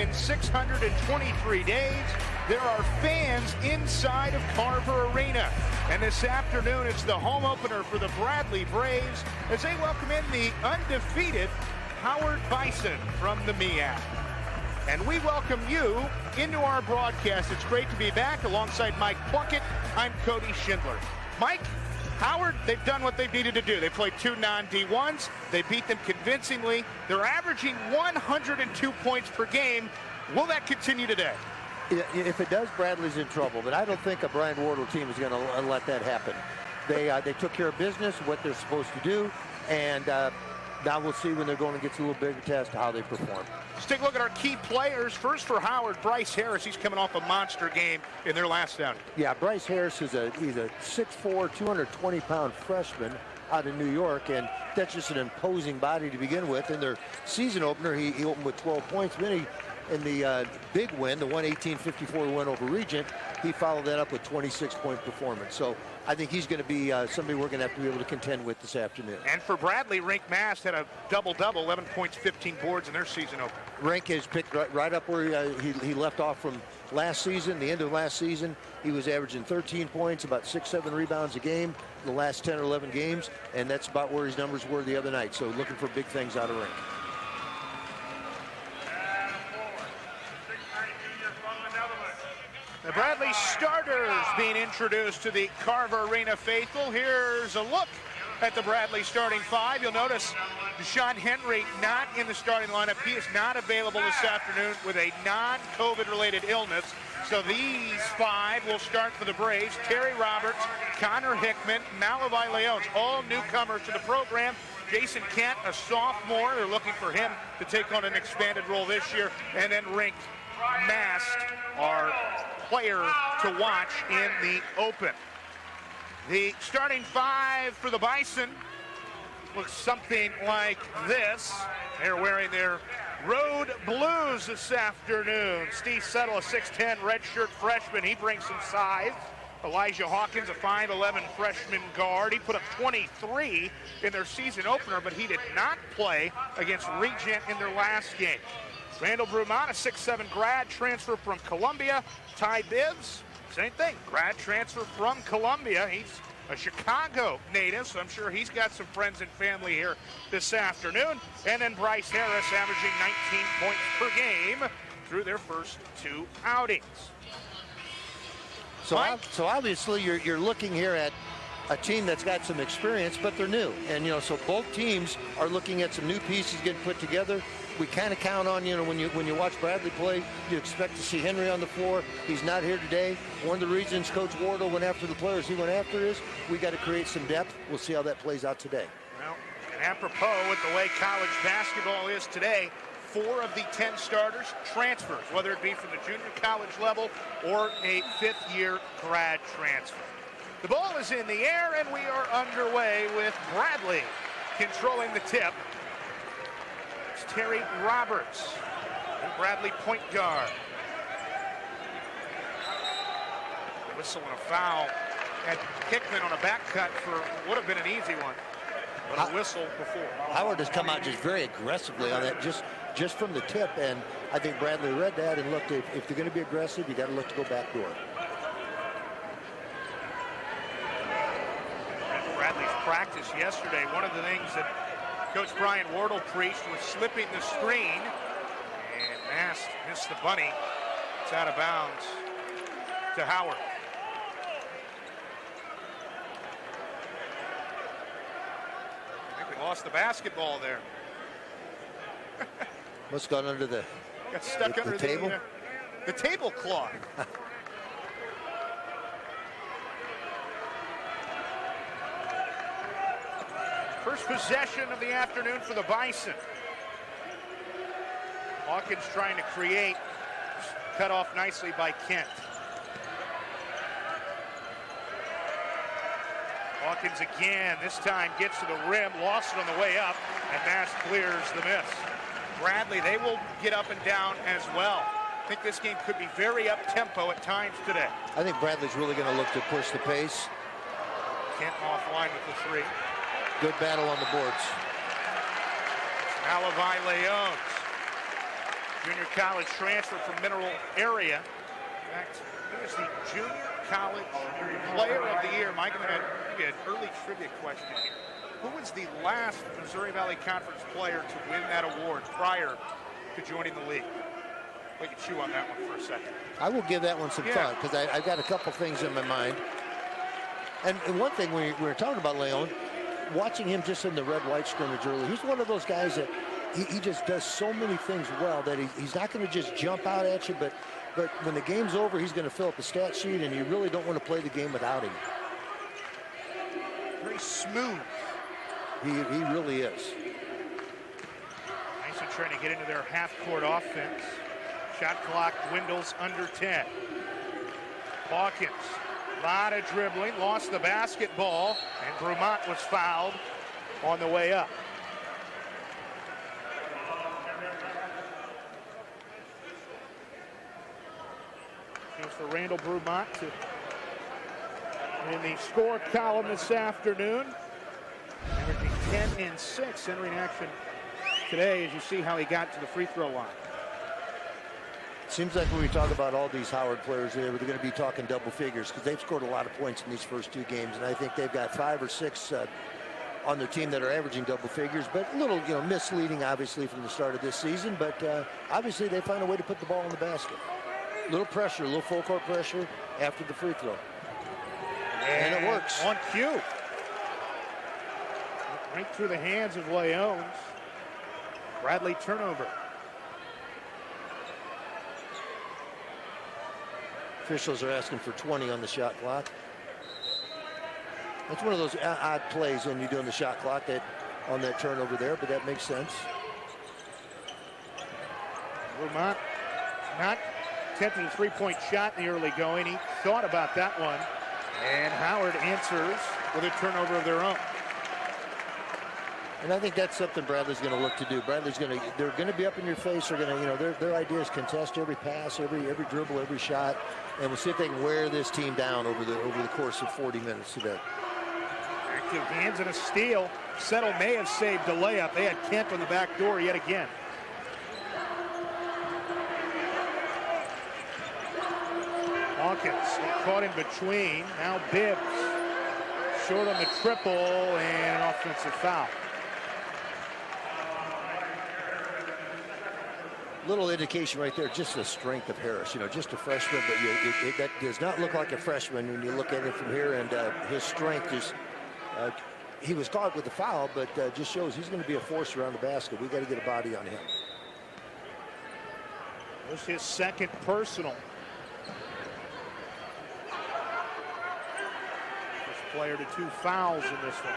in 623 days. There are fans inside of Carver Arena. And this afternoon, it's the home opener for the Bradley Braves as they welcome in the undefeated Howard Bison from the MEAC. And we welcome you into our broadcast. It's great to be back alongside Mike Plunkett. I'm Cody Schindler. Mike, Howard, they've done what they needed to do. They played two non-D1s. They beat them convincingly. They're averaging 102 points per game. Will that continue today? If it does, Bradley's in trouble. But I don't think a Brian Wardle team is going to let that happen. They took care of business, what they're supposed to do, and now we'll see when they're going against a little bigger test how they perform. Let's take a look at our key players. First for Howard, Bryce Harris. He's coming off a monster game in their last outing. Yeah, Bryce Harris he's a 6'4", 220-pound freshman out of New York, and that's just an imposing body to begin with. In their season opener, he opened with 12 points. Then in the big win, the 118-54 win over Regent, he followed that up with 26-point performance. So I think he's going to be somebody we're going to have to be able to contend with this afternoon. And for Bradley, Rink Mast had a double-double, 11 points, 15 boards in their season opener. Rink has picked right up where he left off from last season, the end of last season. He was averaging 13 points, about 6-7 rebounds a game in the last 10 or 11 games, and that's about where his numbers were the other night. So looking for big things out of Rink. The Bradley starters being introduced to the Carver Arena faithful. Here's a look at the Bradley starting five. You'll notice Deshaun Henry not in the starting lineup. He is not available this afternoon with a non-COVID related illness. So these five will start for the Braves. Terry Roberts, Connor Hickman, Malavi Leones, all newcomers to the program. Jason Kent, a sophomore. They're looking for him to take on an expanded role this year. And then Rink Mast, our player to watch in the open. The starting five for the Bison looks something like this. They're wearing their road blues this afternoon. Steve Settle, a 6'10 redshirt freshman. He brings some size. Elijah Hawkins, a 5'11 freshman guard. He put up 23 in their season opener, but he did not play against Regent in their last game. Randall Brumont, a 6'7 grad transfer from Columbia. Ty Bibbs, same thing, grad transfer from Columbia. He's a Chicago native, so I'm sure he's got some friends and family here this afternoon. And then Bryce Harris averaging 19 points per game through their first two outings. So obviously you're looking here at a team that's got some experience, but they're new. And, so both teams are looking at some new pieces getting put together. We kind of count on, when you watch Bradley play, you expect to see Henry on the floor. He's not here today. One of the reasons Coach Wardle went after the players he went after is we got to create some depth. We'll see how that plays out today. Well, and apropos with the way college basketball is today, 4 of the 10 starters transfers, whether it be from the junior college level or a fifth-year grad transfer. The ball is in the air, and we are underway with Bradley controlling the tip. It's Terry Roberts, and Bradley point guard. Whistle and a foul at Hickman on a back cut for would have been an easy one, but a whistle before. Howard has come out just very aggressively on that, just from the tip, and I think Bradley read that and looked, if they're going to be aggressive, you got to look to go back door. Bradley's practice yesterday, one of the things that Coach Brian Wardle preached was slipping the screen, and Mast missed the bunny. It's out of bounds to Howard. I think we lost the basketball there. Must have gone under the Got stuck under table. The tablecloth. First possession of the afternoon for the Bison. Hawkins trying to create, cut off nicely by Kent. Hawkins again, this time gets to the rim, lost it on the way up, and Mast clears the miss. Bradley, they will get up and down as well. I think this game could be very up-tempo at times today. I think Bradley's really going to look to push the pace. Kent offline with the three. Good battle on the boards. Malavi Leones. Junior college transfer from Mineral area. In fact, he was the Junior College Player of the Year. Mike, I'm going to give you an early trivia question here. Who was the last Missouri Valley Conference player to win that award prior to joining the league? We can chew on that one for a second. I will give that one some thought because I've got a couple things in my mind. And one thing we were talking about, Leon, watching him just in the red-white scrimmage early, he's one of those guys that he just does so many things well that he's not going to just jump out at you, but when the game's over, he's going to fill up the stat sheet, and you really don't want to play the game without him. Very smooth. He really is. Bison trying to get into their half-court offense. Shot clock dwindles under 10. Hawkins, a lot of dribbling, lost the basketball, and Brumont was fouled on the way up. Here's for Randall Brumont in the score column this afternoon. Averaging 10 and 6, entering action today as you see how he got to the free throw line. Seems like when we talk about all these Howard players, they're going to be talking double figures because they've scored a lot of points in these first two games, and I think they've got 5 or 6 on their team that are averaging double figures, but a little, misleading obviously from the start of this season, but obviously they find a way to put the ball in the basket. A little pressure, a little full court pressure after the free throw. And it works. On cue. Right through the hands of Leones. Bradley turnover. Officials are asking for 20 on the shot clock. That's one of those odd plays when you're doing the shot clock on that turnover there, but that makes sense. Vermont not attempting a three-point shot in the early going. He thought about that one, and Howard answers with a turnover of their own. And I think that's something Bradley's going to look to do. They're going to be up in your face. They're going to, their idea is contest every pass, every dribble, every shot, and we'll see if they can wear this team down over the course of 40 minutes today. Active hands and a steal. Settle may have saved a layup. They had Kent on the back door yet again. Hawkins caught in between. Now Bibbs short on the triple and an offensive foul. Little indication right there, just the strength of Harris. Just a freshman, but that does not look like a freshman when you look at it from here. And his strength is, he was caught with the foul, but just shows he's going to be a force around the basket. We got to get a body on him. It was his second personal. First player to 2 fouls in this one.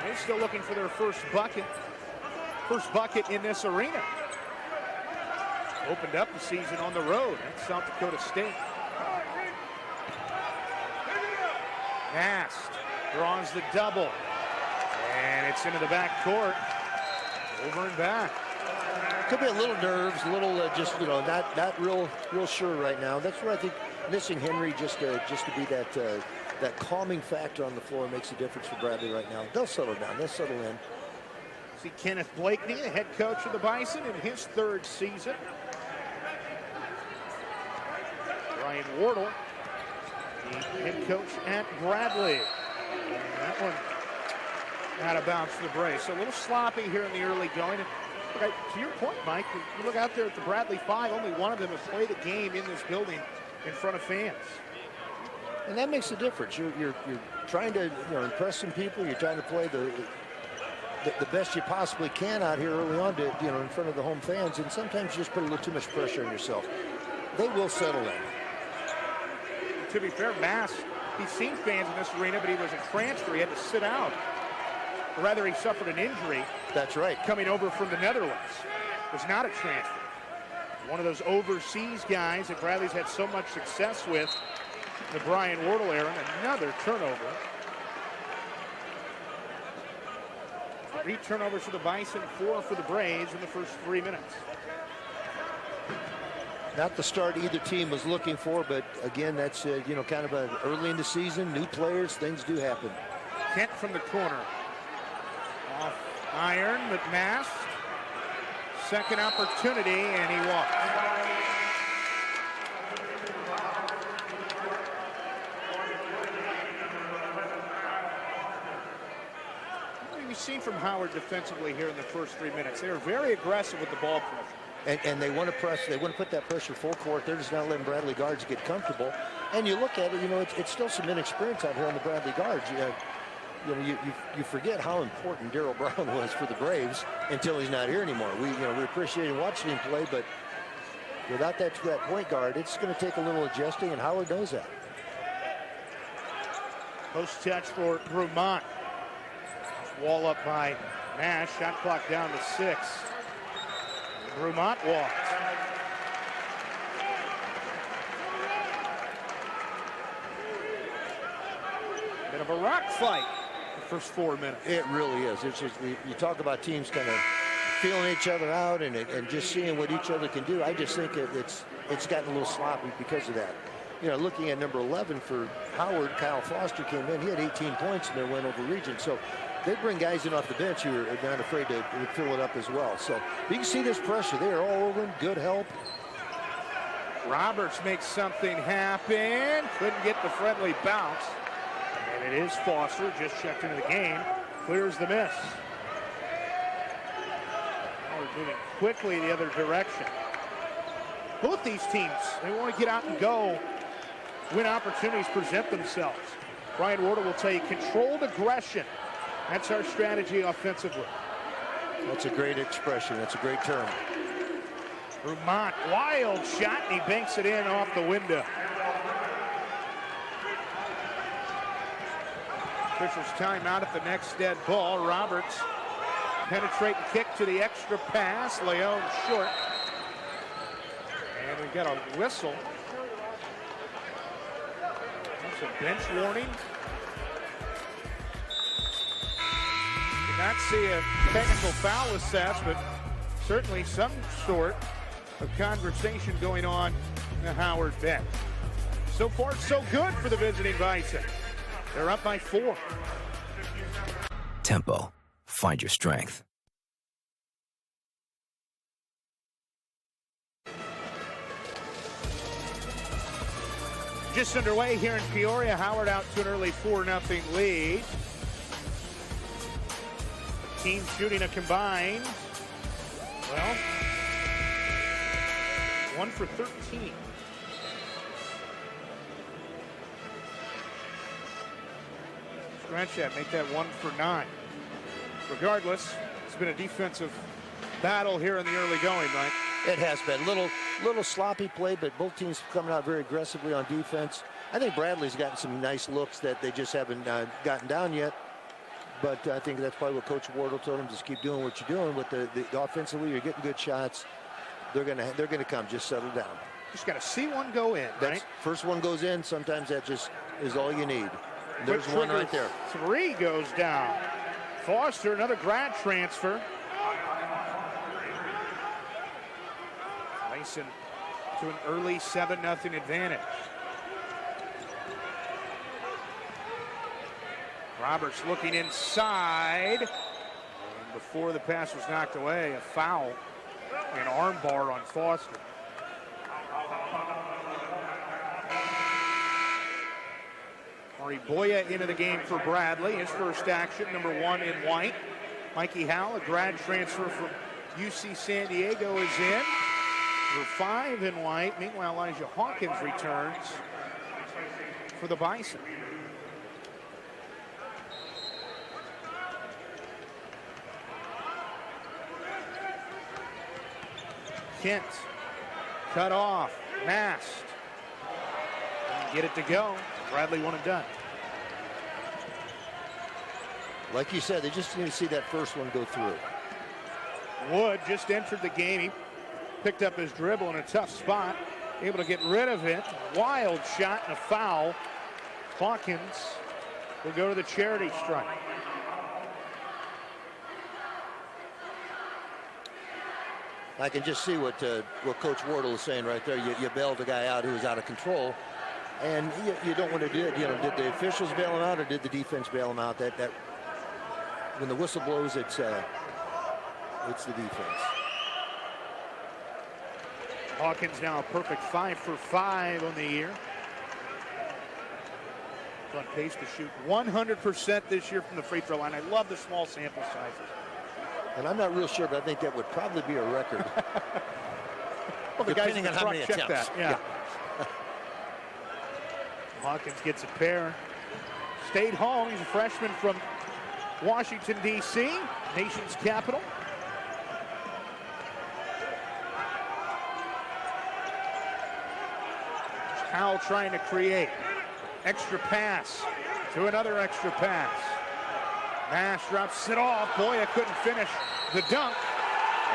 They're still looking for their first bucket. First bucket in this arena. Opened up the season on the road at South Dakota State. Nast draws the double. And it's into the back court. Over and back. Could be a little nerves, a little not real sure right now. That's where I think missing Henry just to be that calming factor on the floor makes a difference for Bradley right now. They'll settle down. They'll settle in. See Kenneth Blakeney, the head coach of the Bison in his 3rd season. Brian Wardle, the head coach at Bradley. And that one out of bounds for the Braves. So a little sloppy here in the early going. And to your point, Mike, you look out there at the Bradley 5, only one of them has played a game in this building in front of fans. And that makes a difference. You're trying to impress some people. You're trying to play the best you possibly can out here early on to in front of the home fans, and sometimes you just put a little too much pressure on yourself. They will settle in. To be fair, Mass, he's seen fans in this arena, but he was a transfer. He had to sit out. Or rather, he suffered an injury. That's right. Coming over from the Netherlands. Was not a transfer. One of those overseas guys that Bradley's had so much success with, the Brian Wardle era. Another turnover. 3 turnovers for the Bison, 4 for the Braves in the first 3 minutes. Not the start either team was looking for, but again, that's kind of early in the season, new players, things do happen. Kent from the corner. Off iron, but Mast Second opportunity, and he walked. What have you seen from Howard defensively here in the first 3 minutes? They were very aggressive with the ball pressure. And they want to press. They want to put that pressure full court. They're just not letting Bradley guards get comfortable. And you look at it, you know, it's still some inexperience out here on the Bradley guards. You forget how important Darryl Brown was for the Braves until he's not here anymore. We appreciated watching him play, but without that point guard, it's going to take a little adjusting, and Howard knows that. Post touch for Brumont. Wall up by Nash. Shot clock down to 6. Brumont walked. Bit of a rock fight the first 4 minutes. It really is. It's just you talk about teams kind of feeling each other out and just seeing what each other can do. I just think it's gotten a little sloppy because of that. You know, looking at number 11 for Howard, Kyle Foster came in. He had 18 points in their win over Region. So they bring guys in off the bench who are not afraid to fill it up as well. So you can see this pressure. They are all over him. Good help. Roberts makes something happen. Couldn't get the friendly bounce. And it is Foster, just checked into the game. Clears the miss. Howard moving quickly the other direction. Both these teams, they want to get out and go when opportunities present themselves. Brian Wardle will tell you, controlled aggression. That's our strategy offensively. That's a great expression. That's a great term. Brumont, wild shot, and he banks it in off the window. Officials timeout at the next dead ball. Roberts penetrating kick to the extra pass. Leon short. And we got a whistle. That's a bench warning. Did not see a technical foul assessed, but certainly some sort of conversation going on in the Howard bench. So far, so good for the visiting Bison. They're up by 4. Tempo. Find your strength. Just underway here in Peoria. Howard out to an early 4-0 lead. Team shooting a combined, 1 for 13. Scratch that, make that 1 for 9. Regardless, it's been a defensive battle here in the early going, Mike. It has been little sloppy play, but both teams coming out very aggressively on defense. I think Bradley's gotten some nice looks that they just haven't gotten down yet. But I think that's probably what Coach Wardle told him, just keep doing what you're doing. With the offensively, you're getting good shots. They're gonna come. Just settle down. Just got to see one go in, right? First one goes in. Sometimes that just is all you need. There's one right there. 3 goes down. Foster, another grad transfer. Bison to an early 7-0 advantage. Roberts looking inside. And before the pass was knocked away, a foul, an arm bar on Foster. Ari Boya into the game for Bradley. His first action, number 1 in white. Mikey Howell, a grad transfer from UC San Diego, is in. Number 5 in white. Meanwhile, Elijah Hawkins returns for the Bison. Kent, cut off, masked. Get it to go. Bradley one and done. Like you said, they just need to see that first one go through. Wood just entered the game. He picked up his dribble in a tough spot. Able to get rid of it. Wild shot and a foul. Hawkins will go to the charity strike. I can just see what Coach Wardle is saying right there. You bailed a guy out who was out of control, and you don't want to do it. You know, did the officials bail him out or did the defense bail him out? That when the whistle blows, it's the defense. Hawkins now a perfect 5 for 5 on the year. On pace to shoot 100% this year from the free throw line. I love the small sample sizes. And I'm not real sure, but I think that would probably be a record. Well, the guys in the on how many check attempts. that. Yeah. Hawkins gets a pair. Stayed home. He's a freshman from Washington, D.C., nation's capital. Howell trying to create. Extra pass to another extra pass. Nash drops it off. Boya couldn't finish the dunk.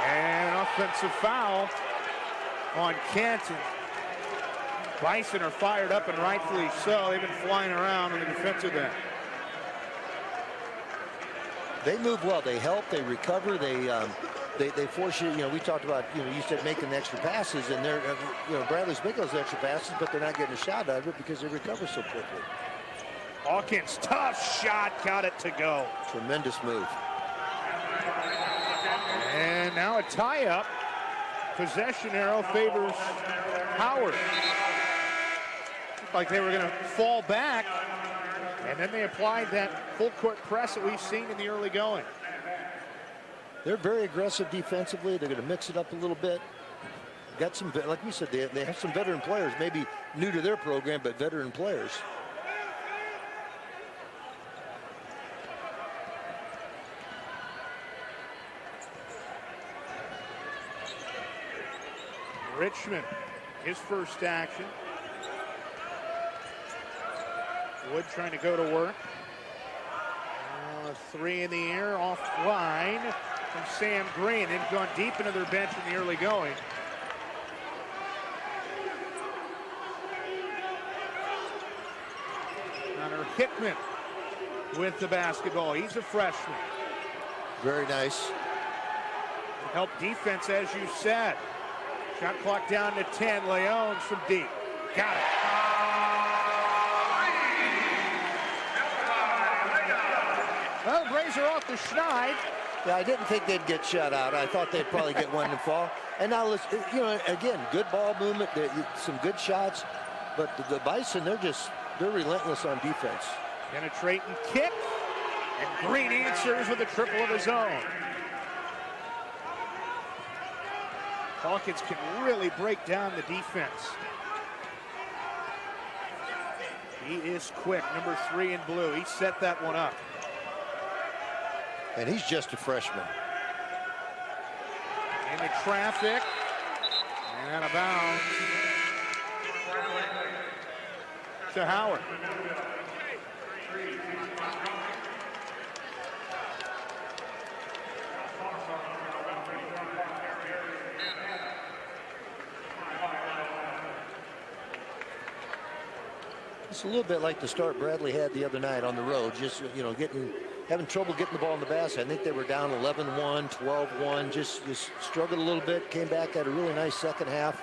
And an offensive foul on Canton. Bison are fired up, and rightfully so. They've been flying around on the defensive end. They move well. They help. They recover. They force you. You know, we talked about. You know, you said making the extra passes, and they're. You know, Bradley's making those extra passes, but they're not getting a shot out of it because they recover so quickly. Hawkins, tough shot, got it to go. Tremendous move. And now a tie-up. Possession arrow favors Howard. Looked like they were going to fall back, and then they applied that full court press that we've seen in the early going. They're very aggressive defensively. They're going to mix it up a little bit. Got some, like we said, they have some veteran players, maybe new to their program, but veteran players. Richmond, his first action. Wood trying to go to work. Three in the air, offline from Sam Green. They've gone deep into their bench in the early going. Connor Hickman with the basketball. He's a freshman. Very nice. Help defense, as you said. Shot clock down to 10. Leones from deep. Got it. Well, Blazer off the schneid. Yeah, I didn't think they'd get shut out. I thought they'd probably get one and fall. And now, let's, you know, again, good ball movement, some good shots. But the Bison, they're relentless on defense. Penetrating kick. And Green answers with a triple of his own. Hawkins can really break down the defense. He is quick, number 3 in blue. He set that one up. And he's just a freshman. In the traffic. And out of bounds. To Howard. It's a little bit like the start Bradley had the other night on the road. Just, you know, having trouble getting the ball in the basket. I think they were down 11-1, 12-1, just struggled a little bit, came back, had a really nice second half.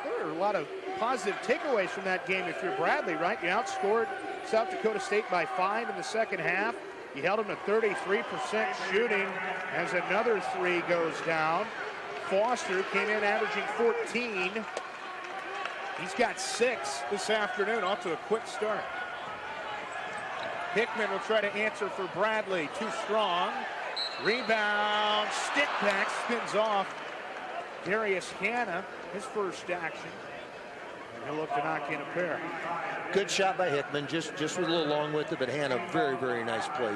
There are a lot of positive takeaways from that game if you're Bradley, right? You outscored South Dakota State by 5 in the second half. You held them to 33% shooting as another 3 goes down. Foster came in averaging 14. He's got 6 this afternoon, off to a quick start. Hickman will try to answer for Bradley. Too strong. Rebound. Stick back. Spins off. Darius Hanna, his first action. And he'll look to knock in a pair. Good shot by Hickman. Just with a little long with it, but Hanna, very, very nice play.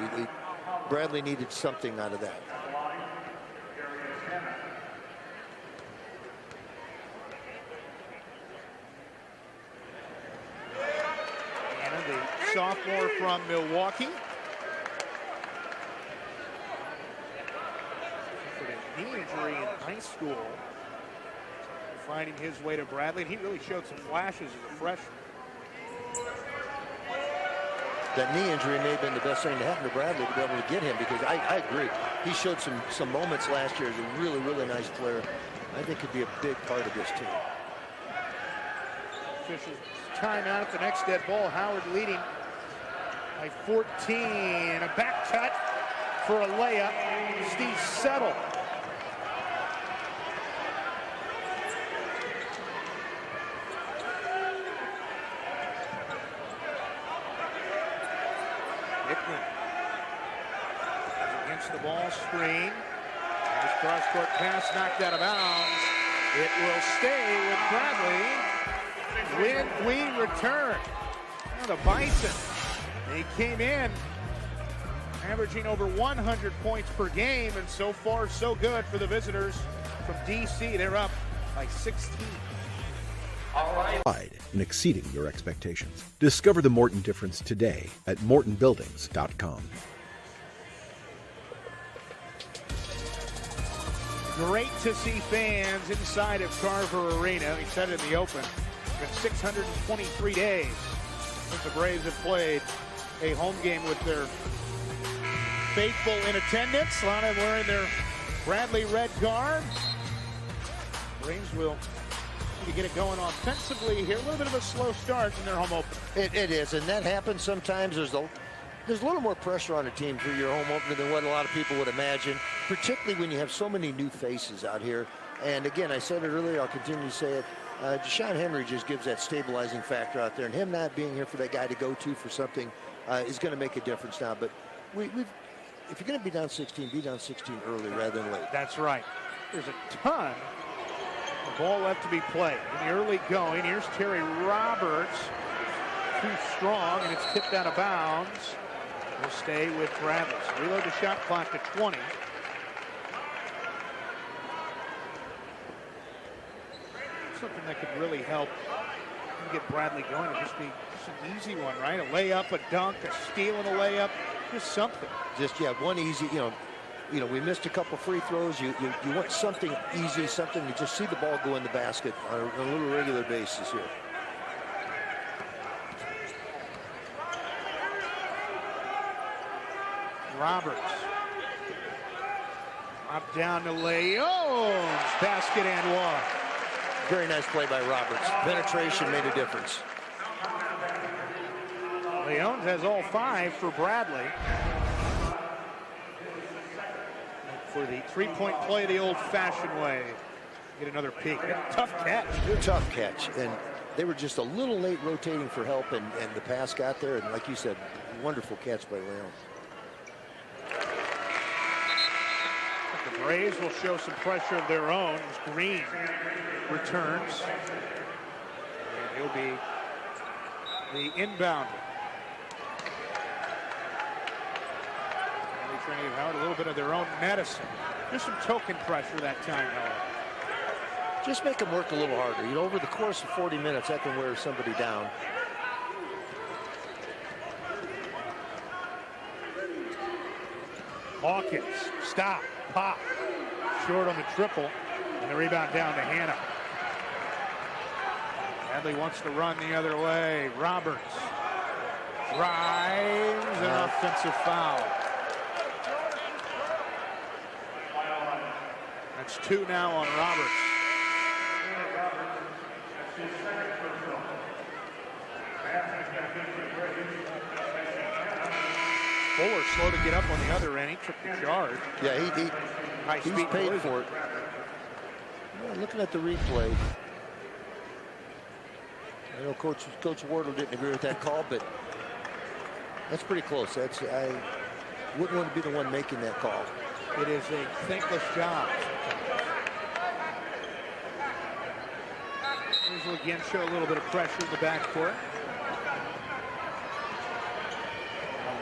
Bradley needed something out of that. Sophomore from Milwaukee. Suffered a knee injury in high school. Finding his way to Bradley, and he really showed some flashes as a freshman. That knee injury may have been the best thing to happen to Bradley to be able to get him, because I agree. He showed some moments last year as a really, really nice player. I think could be a big part of this team. Officials timeout at the next dead ball. Howard leading by 14. A back cut for a layup. Steve Settle. Hickman against the ball screen. This cross-court pass knocked out of bounds. It will stay with Bradley when we return. Now the Bison, they came in averaging over 100 points per game, and so far so good for the visitors from DC. They're up by 16. Pride in exceeding your expectations. Discover the Morton difference today at mortonbuildings.com. Great to see fans inside of Carver Arena. He said it in the open. It's been 623 days since the Braves have played a home game with their faithful in attendance. A lot of them wearing their Bradley red garb. Braves will need to get it going offensively here. A little bit of a slow start in their home opener. It is, and that happens sometimes. There's a little more pressure on a team for your home opener than what a lot of people would imagine, particularly when you have so many new faces out here. And again, I said it earlier, I'll continue to say it. Deshaun Henry just gives that stabilizing factor out there, and him not being here for that guy to go to for something is going to make a difference now. But if you're going to be down 16, be down 16 early rather than late. That's right. There's a ton of ball left to be played in the early going. Here's Terry Roberts. Too strong, and it's tipped out of bounds. Will stay with Bradley. So reload the shot clock to 20. Something that could really help get Bradley going. It'd just be an easy one, right? A layup, a dunk, a steal and a layup, just something. Just, yeah, one easy, you know, we missed a couple free throws. You want something easy, something to just see the ball go in the basket on a little regular basis here. Roberts. Up down to Leones. Basket and one. Very nice play by Roberts. Penetration made a difference. Leones has all 5 for Bradley. For the three-point play the old-fashioned way. Get another peek. Tough catch. Good tough catch. And they were just a little late rotating for help, and the pass got there. And like you said, wonderful catch by Leones. The Braves will show some pressure of their own as Green returns. And he'll be the inbounder. They're trying to give Howard a little bit of their own medicine. Just some token pressure that time, however. Just make them work a little harder. You know, over the course of 40 minutes, that can wear somebody down. Hawkins, stop, pop. Short on the triple, and the rebound down to Hannah. Bradley wants to run the other way. Roberts drives, an offensive foul. That's 2 now on Roberts. Fuller slow to get up on the other end. He took the charge. Yeah, he's paid for it. Well, looking at the replay, I know Coach Wardle didn't agree with that call, but that's pretty close. I wouldn't want to be the one making that call. It is a thankless job. These will again show a little bit of pressure in the backcourt.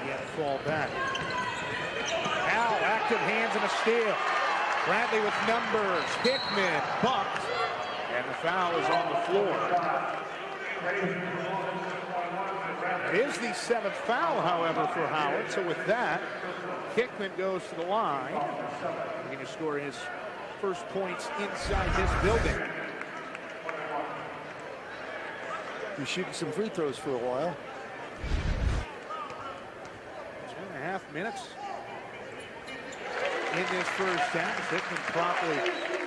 Yet fall back. Now active hands and a steal. Bradley with numbers. Hickman bumped, and the foul is on the floor. It is the 7th foul, however, for Howard. So with that, Hickman goes to the line. He's going to score his first points inside this building. He's shooting some free throws for a while. 2.5 minutes in this first half. Hickman promptly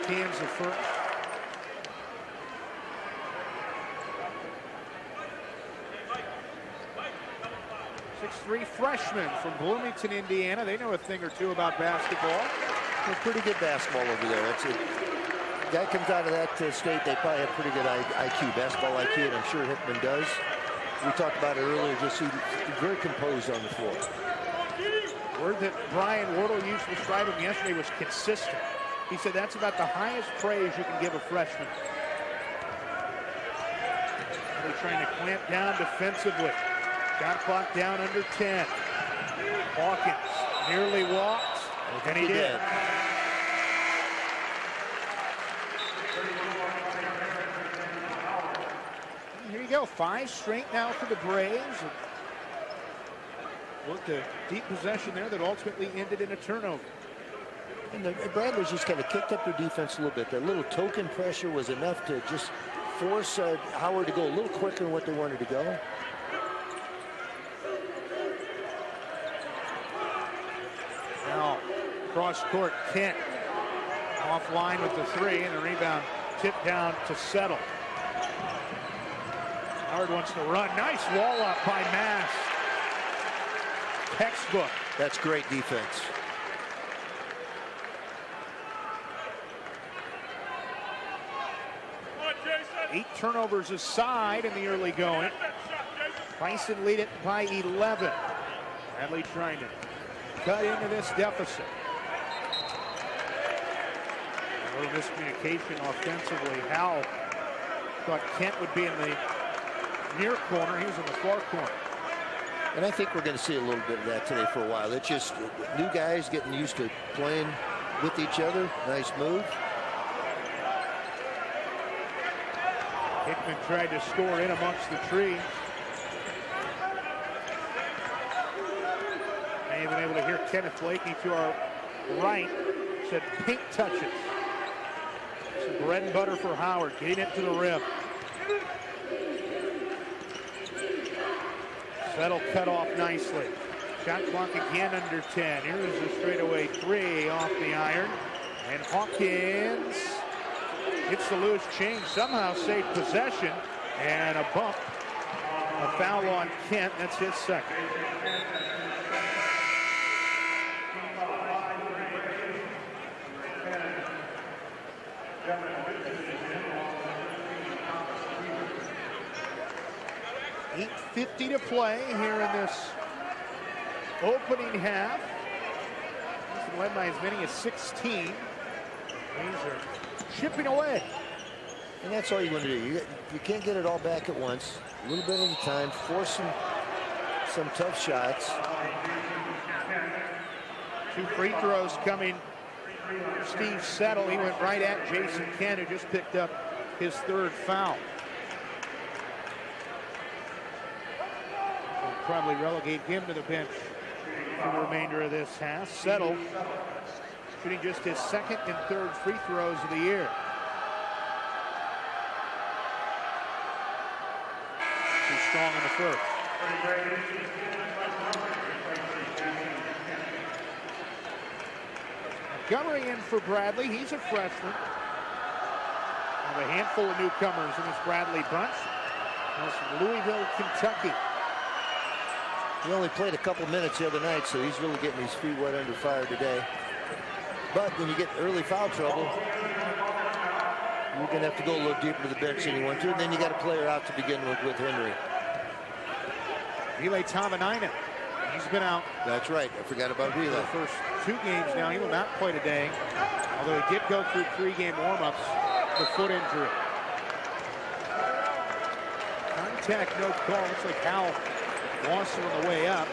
cans the first. 6'3" freshman from Bloomington, Indiana. They know a thing or two about basketball. They're pretty good basketball over there. That's it. Guy comes out of that state, they probably have pretty good IQ, basketball IQ, and I'm sure Hickman does. We talked about it earlier, just he's very composed on the floor. word that Brian Wardle used to describe him yesterday was consistent. He said that's about the highest praise you can give a freshman. They're trying to clamp down defensively. Shot clock down under 10. Hawkins nearly walked, and he did. Here you go, 5 straight now for the Braves. Looked a deep possession there that ultimately ended in a turnover. And the Bradley's just kind of kicked up their defense a little bit. That little token pressure was enough to just force Howard to go a little quicker than what they wanted to go. Now, cross court, Kent offline with the 3, and the rebound tipped down to Settle. Howard wants to run. Nice wall up by Mass. Textbook. That's great defense. Eight turnovers aside in the early going. Bison lead it by 11. Bradley trying to cut into this deficit. A little miscommunication offensively. Howell thought Kent would be in the near corner. He was in the far corner. And I think we're going to see a little bit of that today for a while. It's just new guys getting used to playing with each other. Nice move. Hickman tried to score in amongst the trees. May have been able to hear Kenneth Blakeney to our right. Said pink touches. Some bread and butter for Howard. Getting it to the rim. That'll cut off nicely. Shot clock again under 10. Here's a straightaway 3 off the iron. And Hawkins gets the loose change. Somehow saved possession. And a bump. A foul on Kent. That's his second. .50 to play here in this opening half. Bison led by as many as 16. These are chipping away. And that's all you want to do. You can't get it all back at once. A little bit at a time. Force some tough shots. 2 free throws coming. Steve Settle, he went right at Jason Kent, who just picked up his 3rd foul. Probably relegate him to the bench for the remainder of this half. Settle shooting just his 2nd and 3rd free throws of the year. Too strong in the first. Montgomery in for Bradley. He's a freshman. Have a handful of newcomers in this Bradley bunch. That's from Louisville, Kentucky. He only played a couple minutes the other night, so he's really getting his feet wet under fire today. But when you get early foul trouble, you're going to have to go a little deeper to the bench than you want to. And then you got a player out to begin with Henry. Relay Tamanina. He's been out. That's right. I forgot about Relay. The first 2 games now. He will not play today. Although he did go through 3-game warm-ups with foot injury. Contact, no call. Looks like Howell lost it on the way up.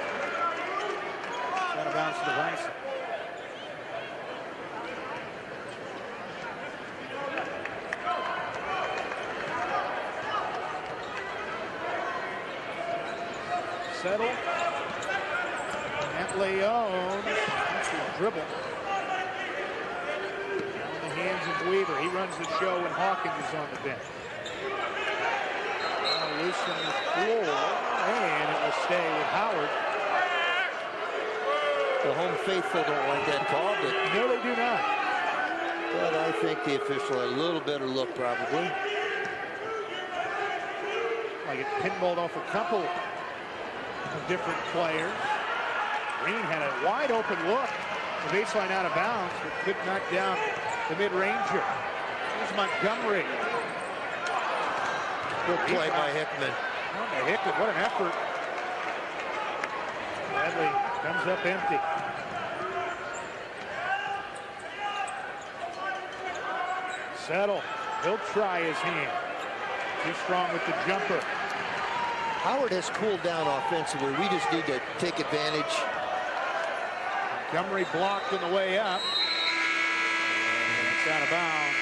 Out of bounds to the Bison. Settle. At Leon. That's a dribble. Down in the hands of Weaver. He runs the show when Hawkins is on the bench. Loose on the floor. And it will stay with Howard. The home faithful don't like that call, but no, they do not. But I think the official had a little better look, probably. Like it pinballed off a couple of different players. Green had a wide open look. The baseline out of bounds, but could knock down the mid-ranger. Here's Montgomery. Good play by Hickman. Hickman, what an effort. Bradley comes up empty. Settle. He'll try his hand. Too strong with the jumper. Howard has cooled down offensively. We just need to take advantage. Montgomery blocked on the way up. And it's out of bounds.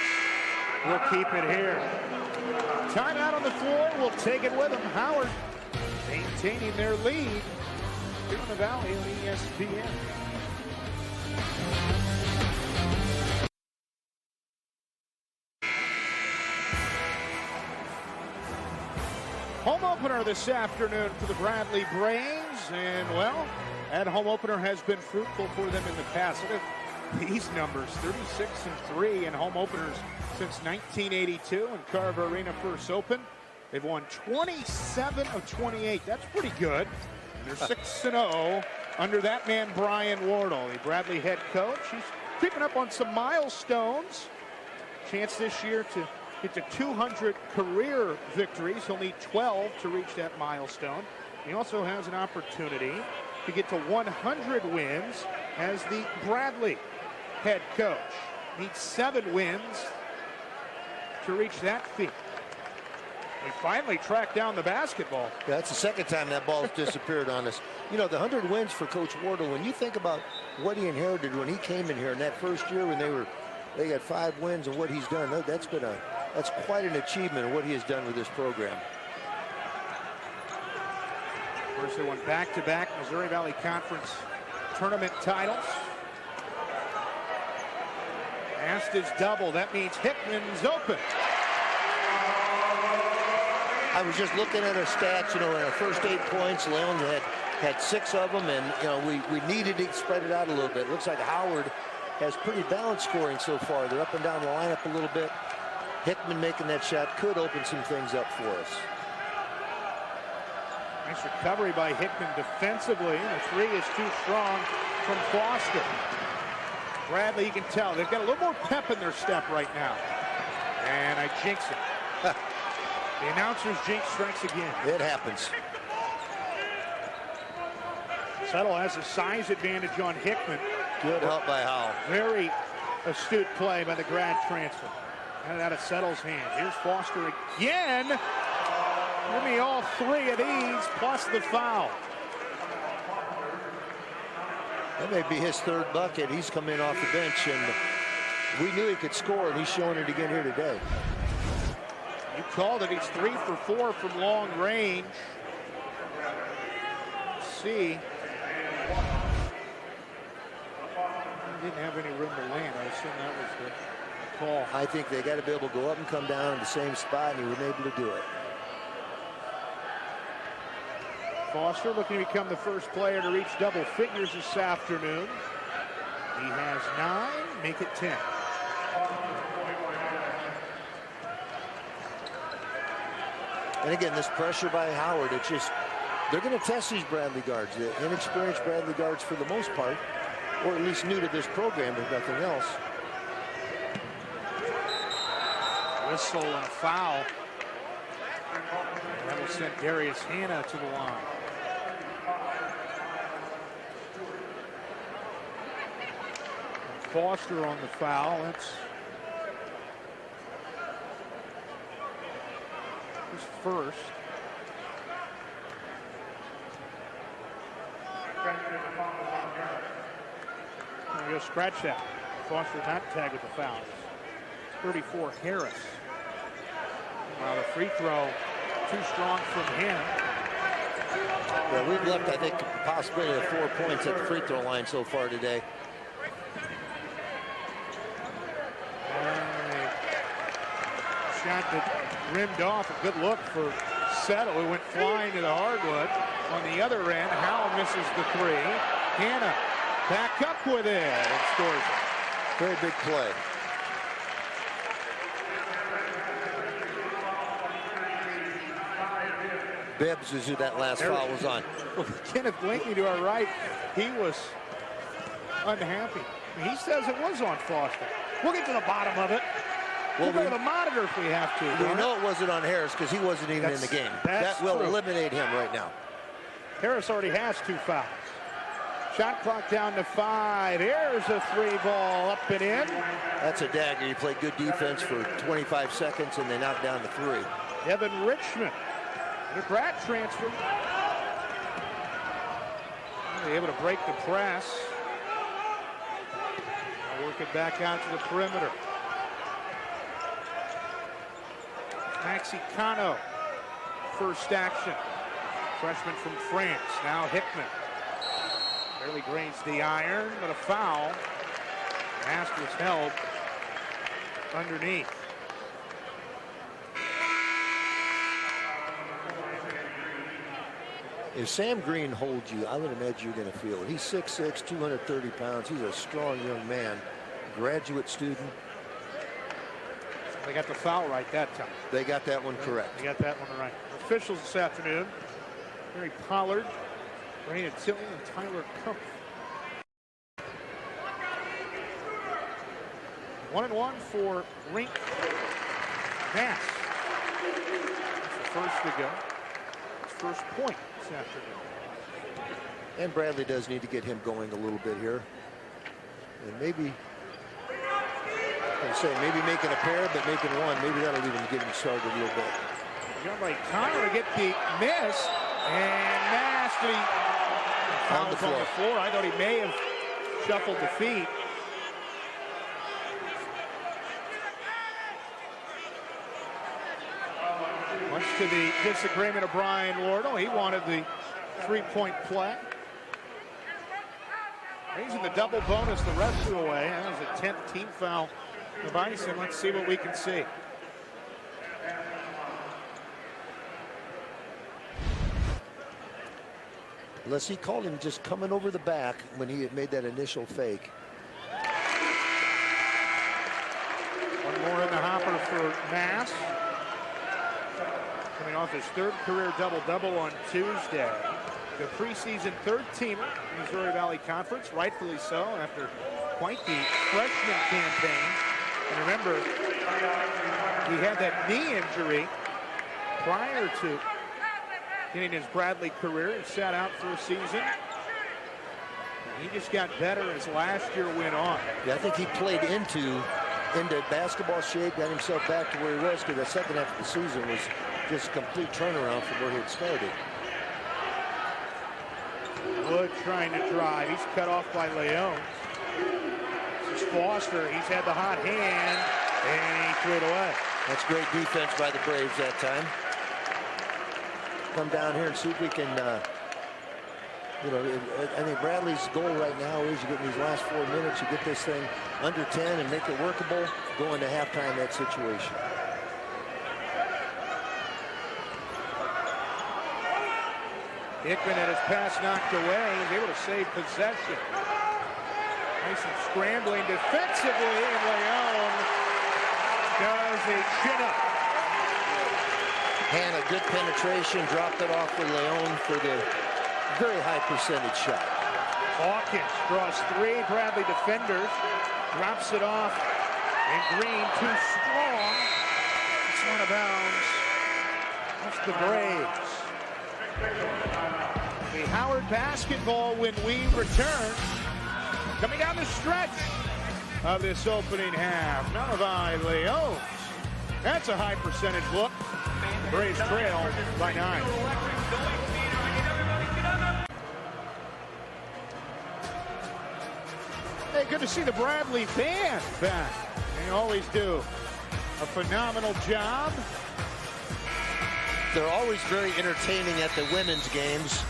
We'll keep it here. Timeout on the floor. We'll take it with him. Howard maintaining their lead here in the Valley on ESPN. Home opener this afternoon for the Bradley Braves, and well, that home opener has been fruitful for them in the past. Look at these numbers, 36-3 in home openers since 1982 in Carver Arena First Open. They've won 27 of 28. That's pretty good. And they're 6-0 under that man Brian Wardle, the Bradley head coach. He's creeping up on some milestones. Chance this year to get to 200 career victories. He'll need 12 to reach that milestone. He also has an opportunity to get to 100 wins as the Bradley head coach. Needs 7 wins to reach that feat. He finally tracked down the basketball. Yeah, that's the second time that ball's disappeared on us. You know, the 100 wins for Coach Wardle, when you think about what he inherited when he came in here in that first year when they got 5 wins and what he's done, that's quite an achievement of what he has done with this program. First, they won back-to-back Missouri Valley Conference tournament titles. Ast is double. That means Hickman's open. I was just looking at our stats, you know, in our first 8 points, Leon had 6 of them, and, you know, we needed to spread it out a little bit. It looks like Howard has pretty balanced scoring so far. They're up and down the lineup a little bit. Hickman making that shot could open some things up for us. Nice recovery by Hickman defensively. The 3 is too strong from Foster. Bradley, you can tell, they've got a little more pep in their step right now. And I jinx it. The announcer's jinx strikes again. It happens. Settle has a size advantage on Hickman. Good help by Howell. Very astute play by the grad transfer. And out of Settle's hand. Here's Foster again. Give me all 3 of these plus the foul. That may be his 3rd bucket. He's come in off the bench, and we knew he could score, and he's showing it again here today. You called it. He's 3 for 4 from long range. Let's see. He didn't have any room to land. I assume that was the call. I think they got to be able to go up and come down in the same spot, and he was able to do it. Foster looking to become the first player to reach double figures this afternoon. He has 9, make it 10. And again, this pressure by Howard, it's just, they're going to test these Bradley guards, the inexperienced Bradley guards for the most part, or at least new to this program, if nothing else. Whistle and a foul. That will send Darius Hanna to the line. Foster on the foul. That's his first. I'm going to scratch that. Foster not tagged with the foul. 34 Harris. Wow, the free throw too strong from him. Yeah, we've left, I think, the possibility of 4 points at the free throw line so far today. Shot that rimmed off. A good look for Settle, who went flying to the hardwood. On the other end, Howell misses the 3. Hanna back up with it and scores it. Very big play. Bibbs is who that last foul was on. Well, Kenneth Blankley to our right, he was unhappy. He says it was on Foster. We'll get to the bottom of it. We'll go to the monitor if we have to. We know it wasn't on Harris because he wasn't even in the game. That will eliminate him right now. Harris already has 2 fouls. Shot clock down to 5. Here's a 3-ball up and in. That's a dagger. You play good defense for 25 seconds, and they knock down to 3. Evan Richmond, the grad transfer. They're able to break the press. Now work it back out to the perimeter. Maxi Cano, first action. Freshman from France, now Hickman. Barely grazed the iron, but a foul. Masters held underneath. If Sam Green holds you, I would imagine you're going to feel it. He's 6'6", 230 pounds. He's a strong young man, graduate student. They got the foul right that time. They got that one correct. They got that one right. Officials this afternoon: Mary Pollard, Raina Tilley, and Tyler Kumpf. 1-1 for Rink Bass. That's the first to go. His first point this afternoon. And Bradley does need to get him going a little bit here. And maybe, maybe making a pair, but making one, maybe that'll even get him started a little bit. John by Connor to get the miss, and Mastery on the floor. I thought he may have shuffled the feet. Much to the disagreement of Brian Lordell, he wanted the three-point play. Raising the double bonus the rest of the way. That was a 10th team foul for Bison. Let's see what we can see. Unless he called him just coming over the back when he had made that initial fake. One more in the hopper for Mass. Coming off his third career double-double on Tuesday. The preseason third-teamer in Missouri Valley Conference, rightfully so, after quite the freshman campaign. And remember, he had that knee injury prior to getting his Bradley career. He sat out for a season. He just got better as last year went on. Yeah, I think he played into basketball shape, got himself back to where he was, because the second half of the season was just a complete turnaround from where he had started. Wood trying to drive. He's cut off by Leon. This is Foster. He's had the hot hand, and he threw it away. That's great defense by the Braves that time. Come down here and see if we can, I think Bradley's goal right now is you get in these last 4 minutes, you get this thing under 10 and make it workable, go into halftime that situation. Hickman had his pass knocked away. He's able to save possession. Bison scrambling defensively, and Leon does a chin-up. Hannah, good penetration, dropped it off for Leon for the very high percentage shot. Hawkins draws 3 Bradley defenders, drops it off, and Green too strong. It's out of bounds. That's the Braves. The Howard basketball when we return. Coming down the stretch of this opening half. Malavi Leon. That's a high percentage look. The Braves trail by 9. Hey, good to see the Bradley band back. They always do a phenomenal job. They're always very entertaining at the women's games.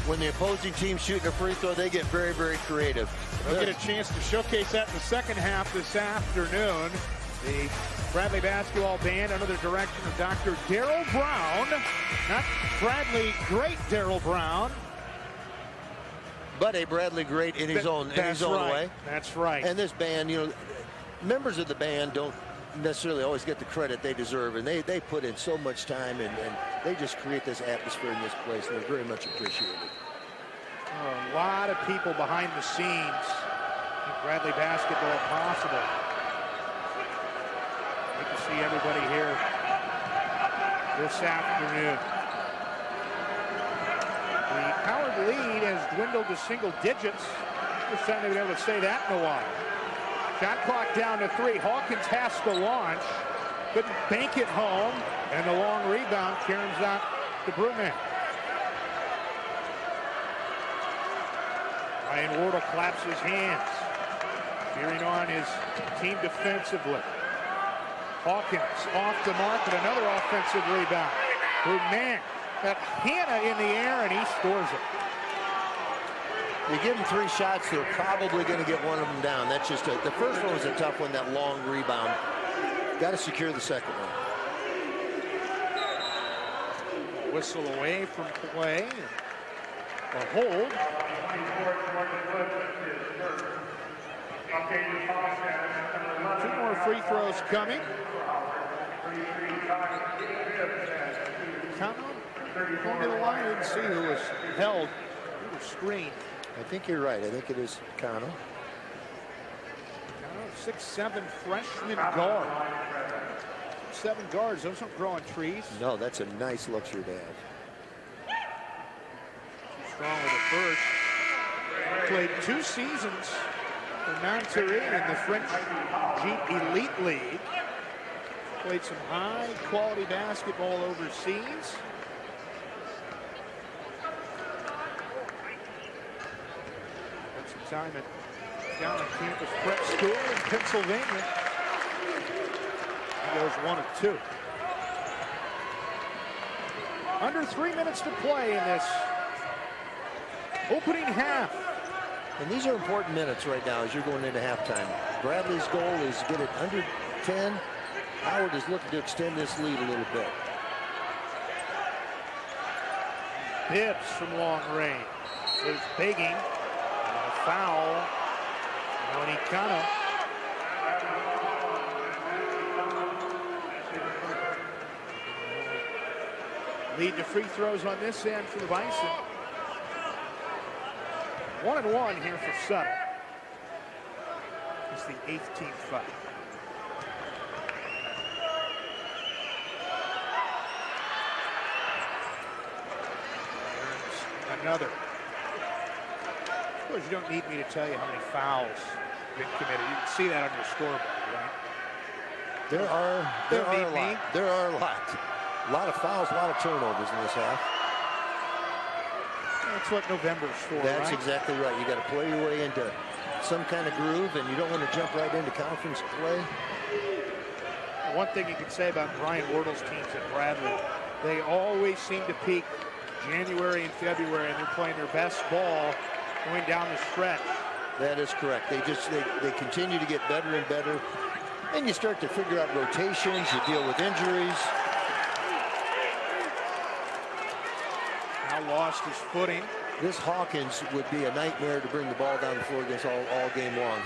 When the opposing team's shooting a free throw, they get very, very creative. They'll get a chance to showcase that in the second half this afternoon. The Bradley basketball band under the direction of Dr. Darryl Brown. Not Bradley great Darryl Brown, but a Bradley great in his own way. That's right. And this band, members of the band don't necessarily always get the credit they deserve, and they put in so much time, and they just create this atmosphere in this place, and they're very much appreciated. A lot of people behind the scenes make Bradley basketball possible. Good to see everybody here this afternoon. The Howard lead has dwindled to single digits. First time they've been able to say that in a while. Shot clock down to 3. Hawkins has to launch. Couldn't bank it home. And the long rebound caroms out to Brewman. Ryan Wardle claps his hands, cheering on his team defensively. Hawkins off the mark with another offensive rebound. Brewman got Hannah in the air, and he scores it. You give them 3 shots, they're probably going to get one of them down. That's just the first one was a tough one, that long rebound. Got to secure the second one. Whistle away from play. A hold. 2 more free throws coming. Count on. Going to the line, didn't see who was held. Who was screened. I think you're right. I think it is Cano. 6'7" freshman guard. 7 guards, those don't grow on trees. No, that's a nice luxury to have. Too strong with the first. Played 2 seasons for Monterrey in the French Jeep Elite League. Played some high-quality basketball overseas. Had some time down on campus prep school in Pennsylvania. He goes 1 of 2. Under 3 minutes to play in this opening half. And these are important minutes right now as you're going into halftime. Bradley's goal is to get it under 10. Howard is looking to extend this lead a little bit. Bibbs from long range is begging. And a foul. Monicano. Lead to free throws on this end for the Bison. 1-1 here for Sutter. It's the 8th team foul. There's another. Of course, you don't need me to tell you how many fouls have been committed. You can see that on your scoreboard, right? There are a lot. There are a lot. A lot of fouls, a lot of turnovers in this half. That's what November's for, That's right? exactly right. You got to play your way into some kind of groove, and you don't want to jump right into conference play. One thing you can say about Brian Wardle's teams at Bradley, they always seem to peak January and February, and they're playing their best ball going down the stretch. That is correct. They continue to get better and better, and you start to figure out rotations. You deal with injuries. Now lost his footing. This Hawkins would be a nightmare to bring the ball down the floor against all game long.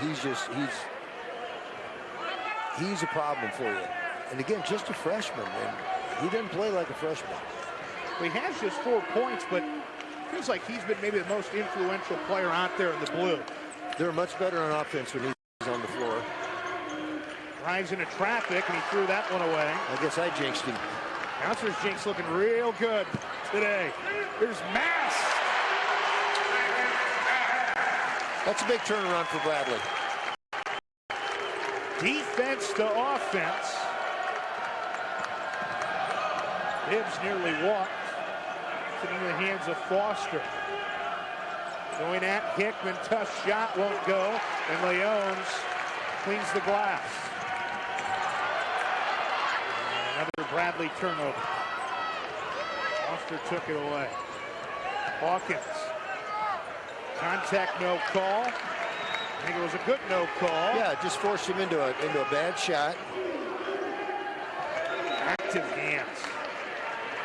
He's a problem for you. And again, just a freshman, and he doesn't play like a freshman. Well, he has just 4 points, but it feels like he's been maybe the most influential player out there in the blue. They're much better on offense when he's on the floor. Drives into traffic, and he threw that one away. I guess I jinxed him. Bouncer's jinx looking real good today. Here's Mass. That's a big turnaround for Bradley. Defense to offense. Bibbs nearly walked. Sitting in the hands of Foster. Going at Hickman, tough shot, won't go. And Leones cleans the glass. And another Bradley turnover. Foster took it away. Hawkins. Contact, no call. I think it was a good no call. Yeah, just forced him into a bad shot. Active hands.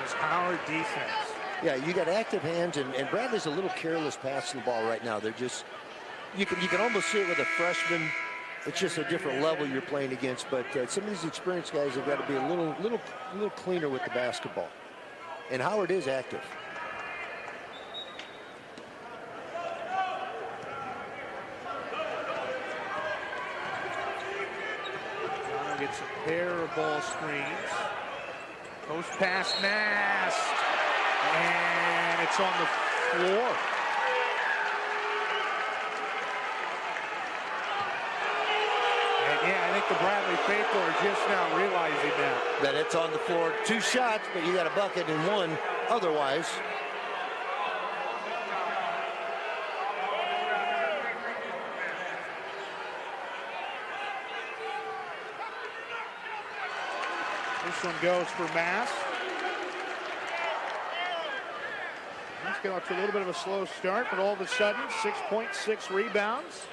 This Howard defense. Yeah, you got active hands, and Bradley's a little careless passing the ball right now. They're just, you can almost see it with a freshman. It's just a different level you're playing against. But some of these experienced guys have got to be a little cleaner with the basketball. And Howard is active. Gets a pair of ball screens. Post pass, Mast. And it's on the floor. And yeah, I think the Bradley faithful are just now realizing that it's on the floor. 2 shots, but you got a bucket in one otherwise. This one goes for Mass. Let's get off to a little bit of a slow start, but all of a sudden, 6.6 rebounds.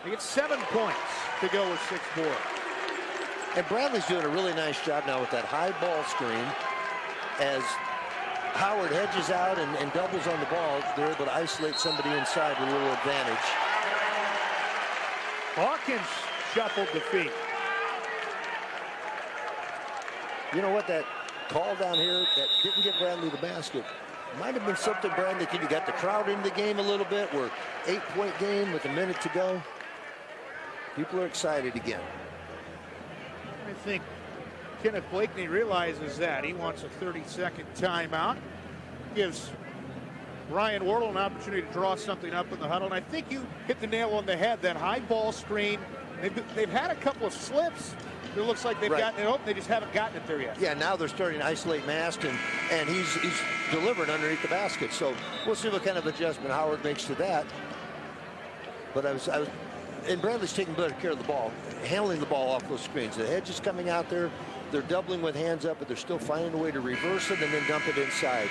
They get 7 points to go with 6 boards. And Bradley's doing a really nice job now with that high ball screen. As Howard hedges out and doubles on the ball, they're able to isolate somebody inside with a little advantage. Hawkins shuffled the feet. You know what, that call down here that didn't get Bradley the basket might have been something, Bradley, could you got the crowd into the game a little bit? We're 8-point game with a minute to go. People are excited again. I think Kenneth Blakeney realizes that. He wants a 30-second timeout. Gives Ryan Wardle an opportunity to draw something up in the huddle. And I think you hit the nail on the head. That high ball screen, they've had a couple of slips. It looks like they've gotten it open. They just haven't gotten it there yet. Yeah, now they're starting to isolate Mast, and he's delivering underneath the basket. So we'll see what kind of adjustment Howard makes to that. But and Bradley's taking better care of the ball, handling the ball off those screens. The hedge is coming out there. They're doubling with hands up, but they're still finding a way to reverse it and then dump it inside.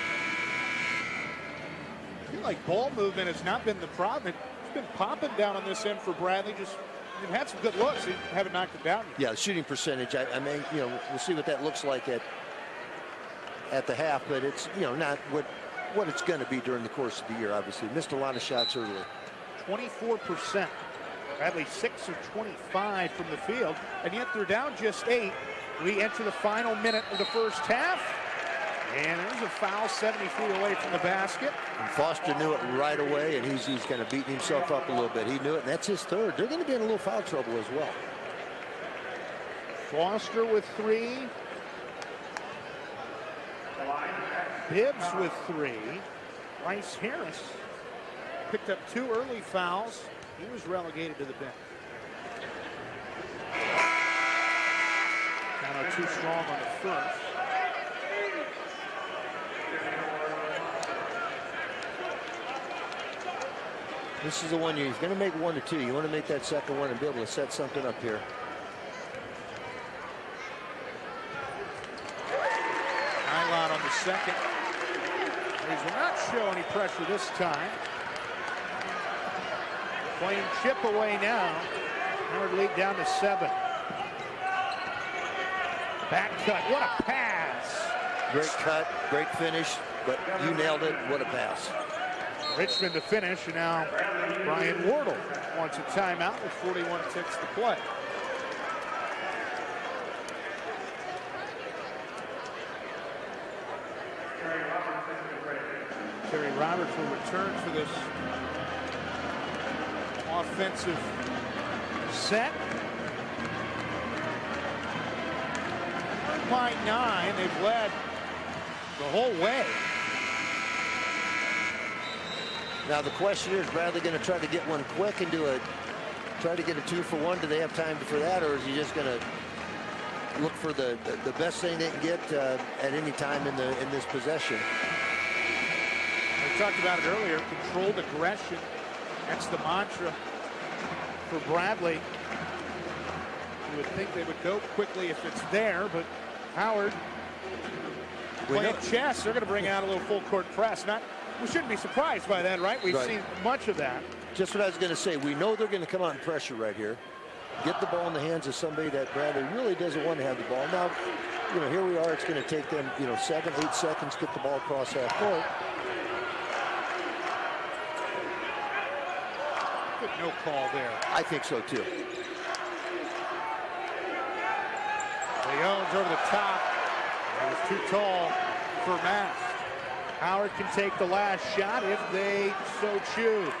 I feel like ball movement has not been the problem. It's been popping down on this end for Bradley. They've had some good looks. They haven't knocked it down yet. Yeah, the shooting percentage, I mean, we'll see what that looks like at the half, but it's, not what it's going to be during the course of the year, obviously. Missed a lot of shots early. 24%. Bradley 6 of 25 from the field, and yet they're down just 8. We enter the final minute of the first half, and there's a foul 70 feet away from the basket. And Foster knew it right away, and he's kind of beating himself up a little bit. He knew it, and that's his third. They're going to be in a little foul trouble as well. Foster with 3. Bibbs with 3. Bryce Harris picked up 2 early fouls. He was relegated to the bench. Kind of too strong on the first. This is the one you're going to make 1 or 2. You want to make that second one and be able to set something up here. Highlight on the second. He will not show any pressure this time. Playing chip away now. Howard lead down to 7. Back cut. What a pass. Great cut, great finish, but you nailed it. What a pass. Richmond to finish, and now Brian Wardle wants a timeout with 41 ticks to play. Terry Roberts will return for this offensive set. By 9, they've led the whole way. Now the question is Bradley going to try to get one quick and try to get a 2-for-1? Do they have time for that, or is he just going to look for the best thing they can get at any time in this possession? We talked about it earlier. Controlled aggression. That's the mantra for Bradley. You would think they would go quickly if it's there, but Howard playing chess. They're going to bring out a little full court press. We shouldn't be surprised by that, right? We've seen much of that. Just what I was going to say. We know they're going to come out and pressure right here. Get the ball in the hands of somebody that Bradley really doesn't want to have the ball. Now, here we are. It's going to take them, 7, 8 seconds to get the ball across half court. Good no call there. I think so, too. Leone's over the top. It was too tall for Mass. Howard can take the last shot if they so choose.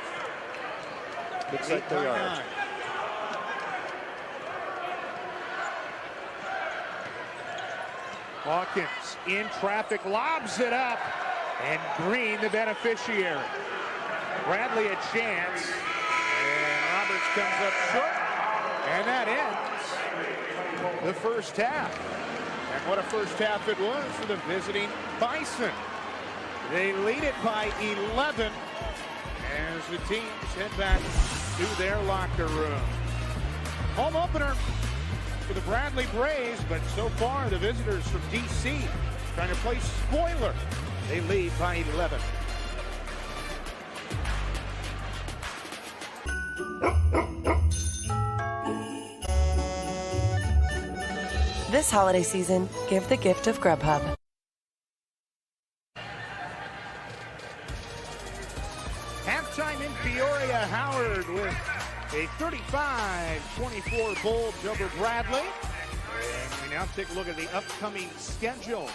Looks like they are. 9. Hawkins in traffic, lobs it up. And Green the beneficiary. Bradley a chance. And Roberts comes up short. And that ends the first half. And what a first half it was for the visiting Bison. They lead it by 11 as the teams head back to their locker room. Home opener for the Bradley Braves, but so far the visitors from D.C. trying to play spoiler. They lead by 11. This holiday season, give the gift of Grubhub. Halftime in Peoria, Howard with a 35-24 bulge over Bradley. And we now take a look at the upcoming schedule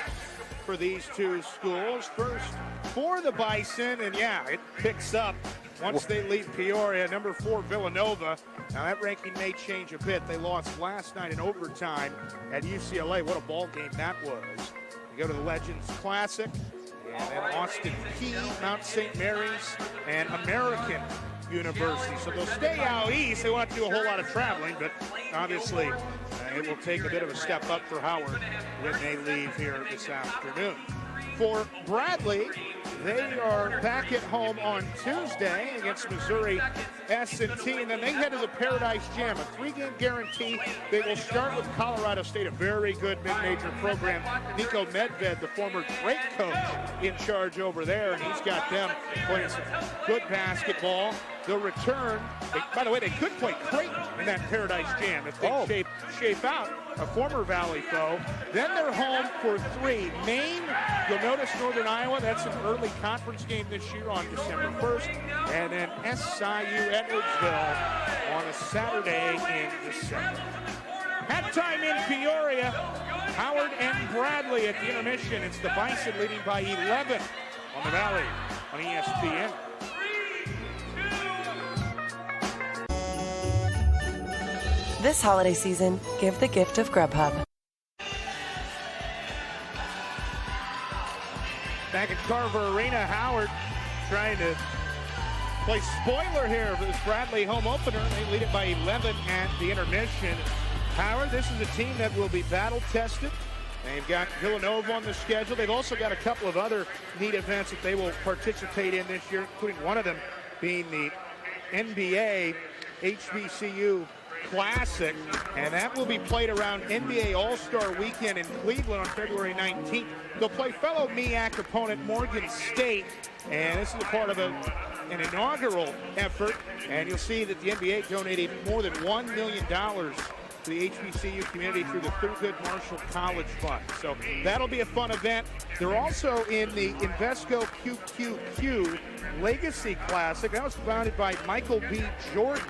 for these two schools. First for the Bison, and yeah, it picks up once they leave Peoria. Number 4, Villanova. Now that ranking may change a bit. They lost last night in overtime at UCLA. What a ball game that was. You go to the Legends Classic, and then Austin Peay, Mount St. Mary's, and American University. So they'll stay out east. They won't have to do a whole lot of traveling, but obviously it will take a bit of a step up for Howard when they leave here this afternoon. For Bradley, they are back at home on Tuesday against Missouri S&T, and then they head to the Paradise Jam, a 3-game guarantee. They will start with Colorado State, a very good mid-major program. Nico Medved, the former great coach, in charge over there, and he's got them playing some good basketball. They'll return. By the way, they could play Creighton in that Paradise Jam if they shape out, a former Valley foe. Then they're home for 3. Maine, you'll notice Northern Iowa, that's an early conference game this year on December 1st. And then SIU Edwardsville on a Saturday in December. Halftime in Peoria, Howard and Bradley at the intermission. It's the Bison leading by 11 on the Valley on ESPN. This holiday season, give the gift of Grubhub. Back at Carver Arena, Howard trying to play spoiler here for this Bradley home opener. They lead it by 11 at the intermission. Howard, this is a team that will be battle tested. They've got Villanova on the schedule. They've also got a couple of other neat events that they will participate in this year, including one of them being the NBA HBCU Classic, and that will be played around NBA All-Star Weekend in Cleveland on February 19th. They'll play fellow MEAC opponent Morgan State, and this is a part of an inaugural effort, and you'll see that the NBA donated more than $1 million to the HBCU community through the Thurgood Marshall College Fund. So that'll be a fun event. They're also in the Invesco QQQ Legacy Classic. That was founded by Michael B. Jordan,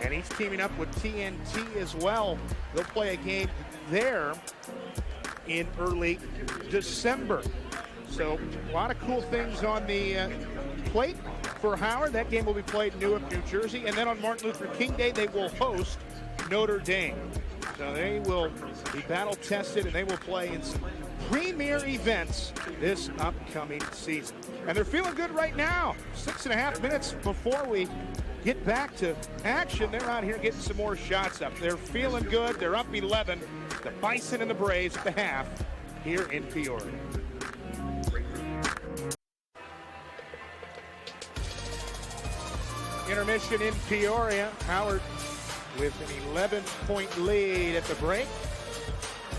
and he's teaming up with TNT as well. They'll play a game there in early December. So a lot of cool things on the plate for Howard. That game will be played in Newark, New Jersey. And then on Martin Luther King Day, they will host Notre Dame. So they will be battle tested, and they will play in some premier events this upcoming season. And they're feeling good right now. 6.5 minutes before we get back to action, they're out here getting some more shots up. They're feeling good. They're up 11. The Bison and the Braves at the half here in Peoria. Intermission in Peoria. Howard with an 11-point lead at the break.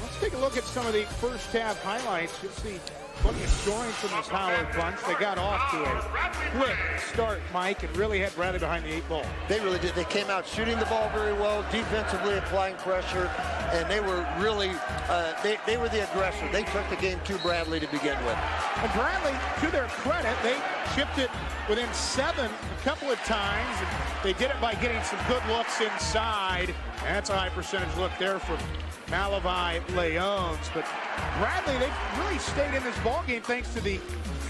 Let's take a look at some of the first half highlights. You'll see plenty of scoring from this Howard bunch. They got off to a quick start, Mike, and really had Bradley behind the 8 ball. They really did. They came out shooting the ball very well, defensively applying pressure, and they were really, they were the aggressor. They took the game to Bradley to begin with. And Bradley, to their credit, they chipped it within 7 a couple of times, and they did it by getting some good looks inside. And that's a high percentage look there from Malavi Leones. But Bradley, they've really stayed in this ball game thanks to the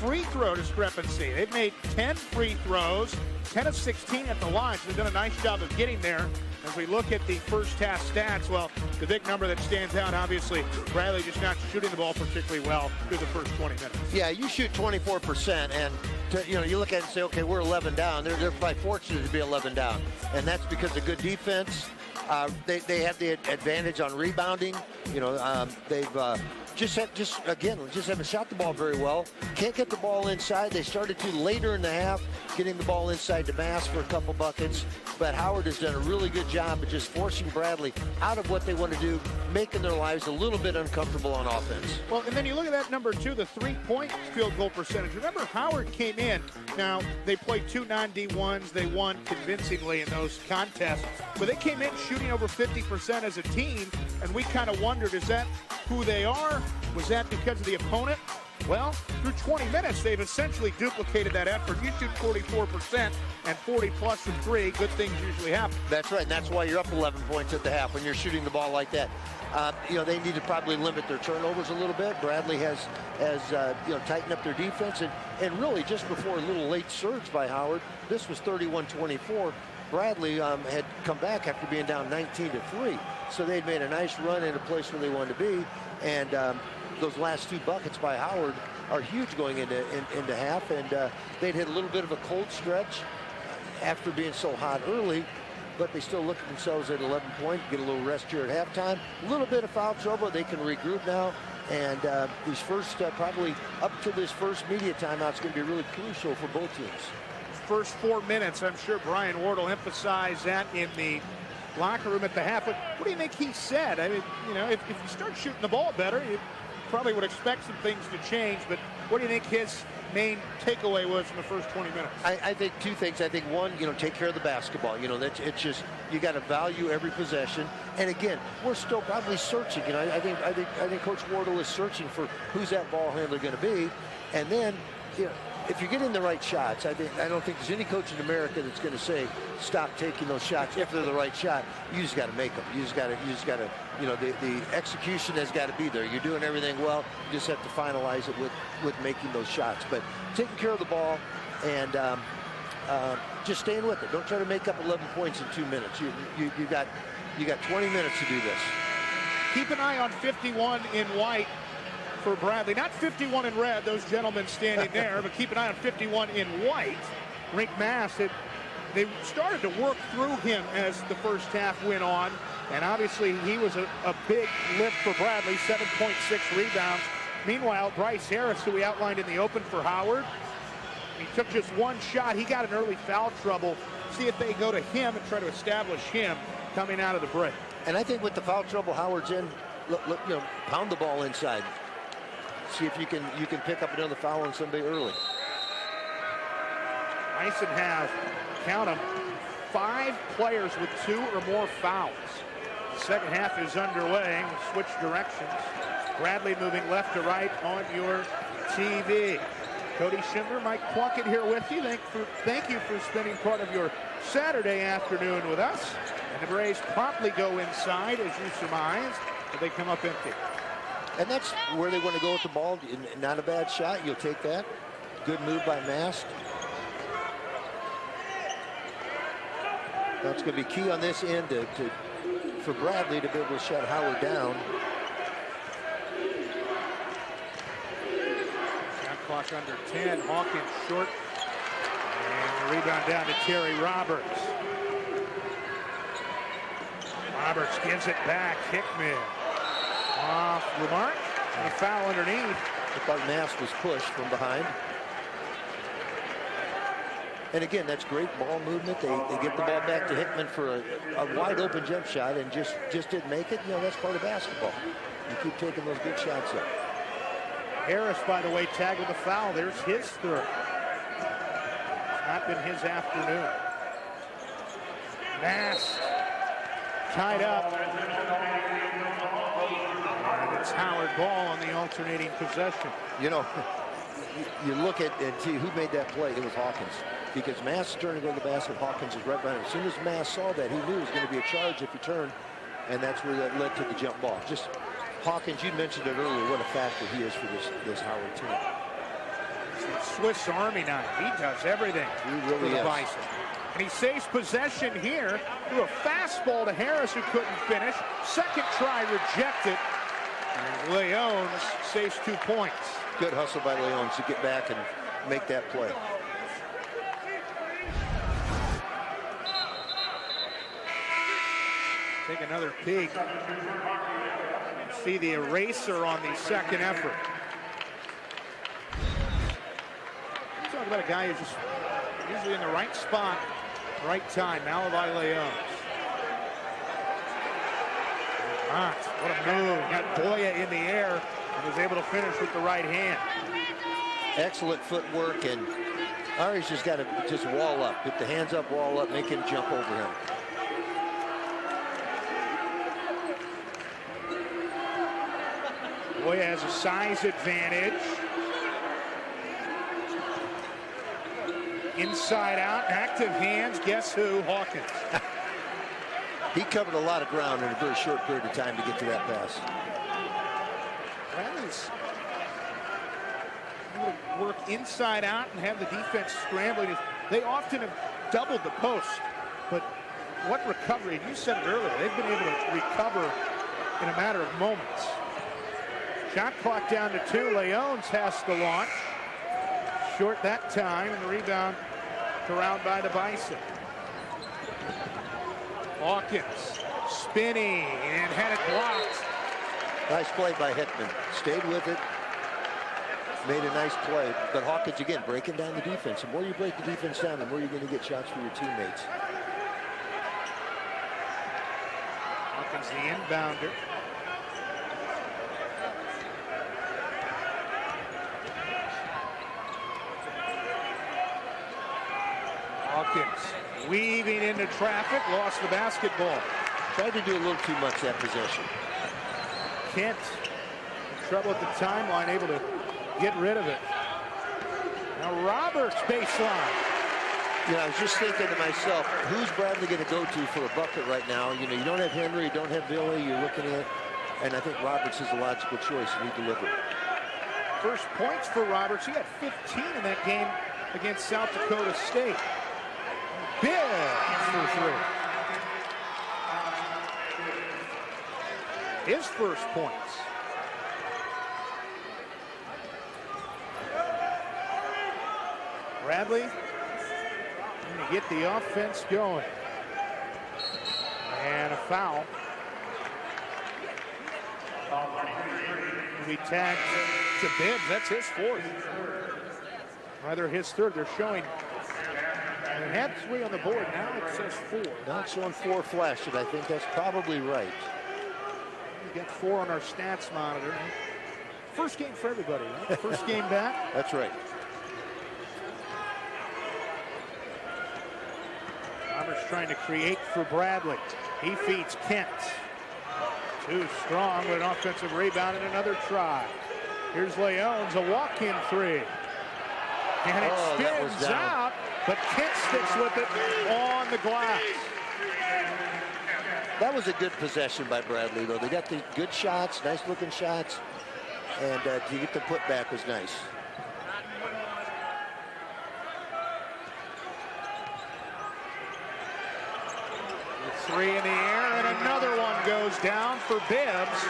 free throw discrepancy. They've made 10 free throws, 10 of 16 at the line. So they've done a nice job of getting there. As we look at the first half stats, well, the big number that stands out, obviously, Bradley just not shooting the ball particularly well through the first 20 minutes. Yeah, you shoot 24%, and you look at it and say, okay, we're 11 down. They're probably fortunate to be 11 down, and that's because of good defense. They have the advantage on rebounding. They've just haven't shot the ball very well. Can't get the ball inside. They started to later in the half, getting the ball inside to Mass for a couple buckets. But Howard has done a really good job of just forcing Bradley out of what they want to do, making their lives a little bit uncomfortable on offense. Well, and then you look at that number 2, the three-point field goal percentage. Remember, Howard came in. Now, they played 2 non-D1s. They won convincingly in those contests. But they came in shooting over 50% as a team, and we kind of wondered, is that who they are? Was that because of the opponent? Well, through 20 minutes, they've essentially duplicated that effort. You shoot 44% and 40+ from 3. Good things usually happen. That's right, and that's why you're up 11 points at the half when you're shooting the ball like that. They need to probably limit their turnovers a little bit. Bradley has tightened up their defense, and really just before a little late surge by Howard, this was 31-24. Bradley had come back after being down 19-3, so they'd made a nice run in a place where they wanted to be, and those last 2 buckets by Howard are huge going into half, and they'd hit a little bit of a cold stretch after being so hot early, but they still look at themselves at 11 points, get a little rest here at halftime. A little bit of foul trouble. They can regroup now, and these first, probably up to this first media timeout is going to be really crucial for both teams. First 4 minutes, I'm sure Brian Ward will emphasize that in the locker room at the half. But what do you think he said? I mean, if you start shooting the ball better, you probably would expect some things to change. But what do you think his main takeaway was in the first 20 minutes? I think 2 things. I think one, take care of the basketball. It's just, you got to value every possession. And again, we're still probably searching. I think Coach Wardle is searching for who's that ball handler going to be. And then, if you're getting the right shots, I don't think there's any coach in America that's going to say stop taking those shots if they're the right shot. You just got to make them. You just got to. The execution has got to be there. You're doing everything well. You just have to finalize it with making those shots. But taking care of the ball and just staying with it. Don't try to make up 11 points in 2 minutes. You got 20 minutes to do this. Keep an eye on 51 in white for Bradley. Not 51 in red, those gentlemen standing there, but keep an eye on 51 in white. Rick Mass, they started to work through him as the first half went on, and obviously he was a big lift for Bradley, 7.6 rebounds. Meanwhile, Bryce Harris, who we outlined in the open for Howard, he took just 1 shot. He got in early foul trouble. See if they go to him and try to establish him coming out of the break. And I think with the foul trouble Howard's in, pound the ball inside. See if you can pick up another foul on somebody early. Bison have, count them, 5 players with 2 or more fouls. The second half is underway. We'll switch directions. Bradley moving left to right on your TV. Cody Schindler, Mike Plunkett here with you. Thank you for spending part of your Saturday afternoon with us. And the Braves promptly go inside, as you surmised, but they come up empty. And that's where they want to go with the ball. Not a bad shot. You'll take that. Good move by Mast. That's going to be key on this end for Bradley to be able to shut Howard down. Shot clock under 10. Hawkins short. And the rebound down to Terry Roberts. Roberts gives it back. Hickman. Off Lamarck, and a foul underneath. I thought Mast was pushed from behind. And again, that's great ball movement. They get the ball back to Hickman for a wide open jump shot and just didn't make it. That's part of basketball. You keep taking those good shots up. Harris, by the way, tagged with a foul. There's his 3rd. It's not been his afternoon. Mast tied up. It's Howard ball on the alternating possession. You look at and see who made that play. It was Hawkins. Because Mass is turning to go to the basket. Hawkins is right behind him. As soon as Mass saw that, he knew it was going to be a charge if he turned. And that's where that led to the jump ball. Just Hawkins, you mentioned it earlier, what a factor he is for this Howard team. It's the Swiss Army knife. He does everything He really for the is. Bison. And he saves possession here through a fastball to Harris, who couldn't finish. Second try rejected. And Leones saves 2 points. Good hustle by Leones to get back and make that play. Take another peek. See the eraser on the second effort. Talk about a guy who's just usually in the right spot, right time. Malavi Leones. What a move. Got Boya in the air and was able to finish with the right hand. Excellent footwork, and Ari's just got to just wall up. Put the hands up, wall up, make him jump over him. Boya has a size advantage. Inside out, active hands. Guess who? Hawkins. He covered a lot of ground in a very short period of time to get to that pass. Bradley's able to work inside out and have the defense scrambling. They often have doubled the post, but what recovery? You said it earlier. They've been able to recover in a matter of moments. Shot clock down to 2. Leones has to launch. Short that time, and the rebound corralled by the Bison. Hawkins spinning and had it blocked. Nice play by Hickman. Stayed with it. Made a nice play. But Hawkins, again, breaking down the defense. The more you break the defense down, the more you're going to get shots for your teammates. Hawkins, the inbounder. Hawkins weaving into traffic, lost the basketball. Tried to do a little too much that possession. Kent in trouble at the timeline, able to get rid of it. Now Roberts baseline. You know, I was just thinking to myself, who's Bradley going to go to for a bucket right now? You know, you don't have Henry, you don't have Billy, you're looking at, and I think Roberts is a logical choice, and he delivered. First points for Roberts. He had 15 in that game against South Dakota State. Bibbs for 3. His first points. Bradley going to get the offense going. And a foul. Be tagged to Bibbs. That's his 4th. Rather his 3rd. They're showing. They had 3 on the board. Now it says 4. Not showing 4 flashed, and I think that's probably right. We got 4 on our stats monitor. First game for everybody, right? First game back. That's right. Roberts trying to create for Bradley. He feeds Kent. Too strong with an offensive rebound and another try. Here's Leones, a walk-in 3. And it spins out, but Kent sticks with it on the glass. That was a good possession by Bradley, though. They got the good shots, nice-looking shots, and to get the putback was nice. The 3 in the air, and another one goes down for Bibbs.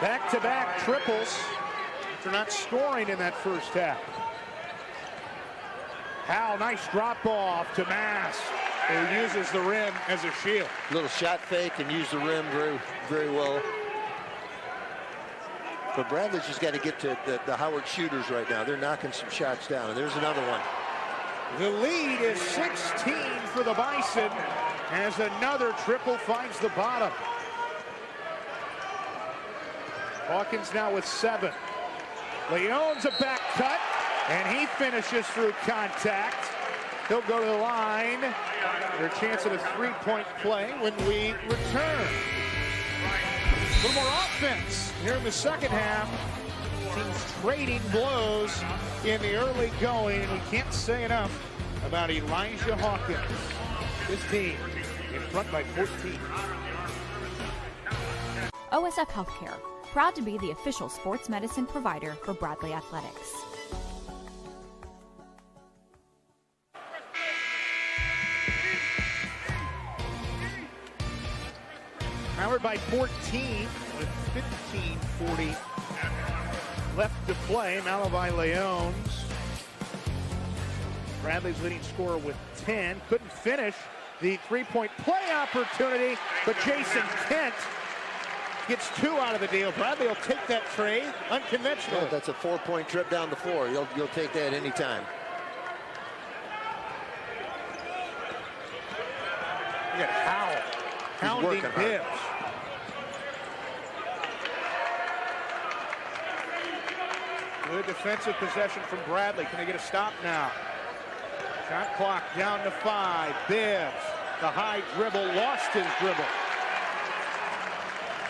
Back-to-back triples. They're not scoring in that first half. Howell, nice drop off to Mass, who uses the rim as a shield. Little shot fake and use the rim very, very well. But Bradley's just got to get to the Howard shooters right now. They're knocking some shots down, and there's another one. The lead is 16 for the Bison as another triple finds the bottom. Hawkins now with 7. Leone's a back cut, and he finishes through contact. He'll go to the line. Their chance at a 3-point play when we return. A little more offense here in the second half. Teams trading blows in the early going, and we can't say enough about Elijah Hawkins. His team in front by 14. OSF Healthcare, proud to be the official sports medicine provider for Bradley Athletics. Howard by 14 with 15:40 left to play. Malavi Leones, Bradley's leading scorer with 10. Couldn't finish the three-point play opportunity, but Jason Kent gets 2 out of the deal. Bradley will take that trade. Unconventional. Yeah, that's a 4-point trip down the floor. You'll take that anytime. You got Howell hounding Bibbs. Good defensive possession from Bradley. Can they get a stop now? Shot clock down to 5. Bibbs, the high dribble, lost his dribble.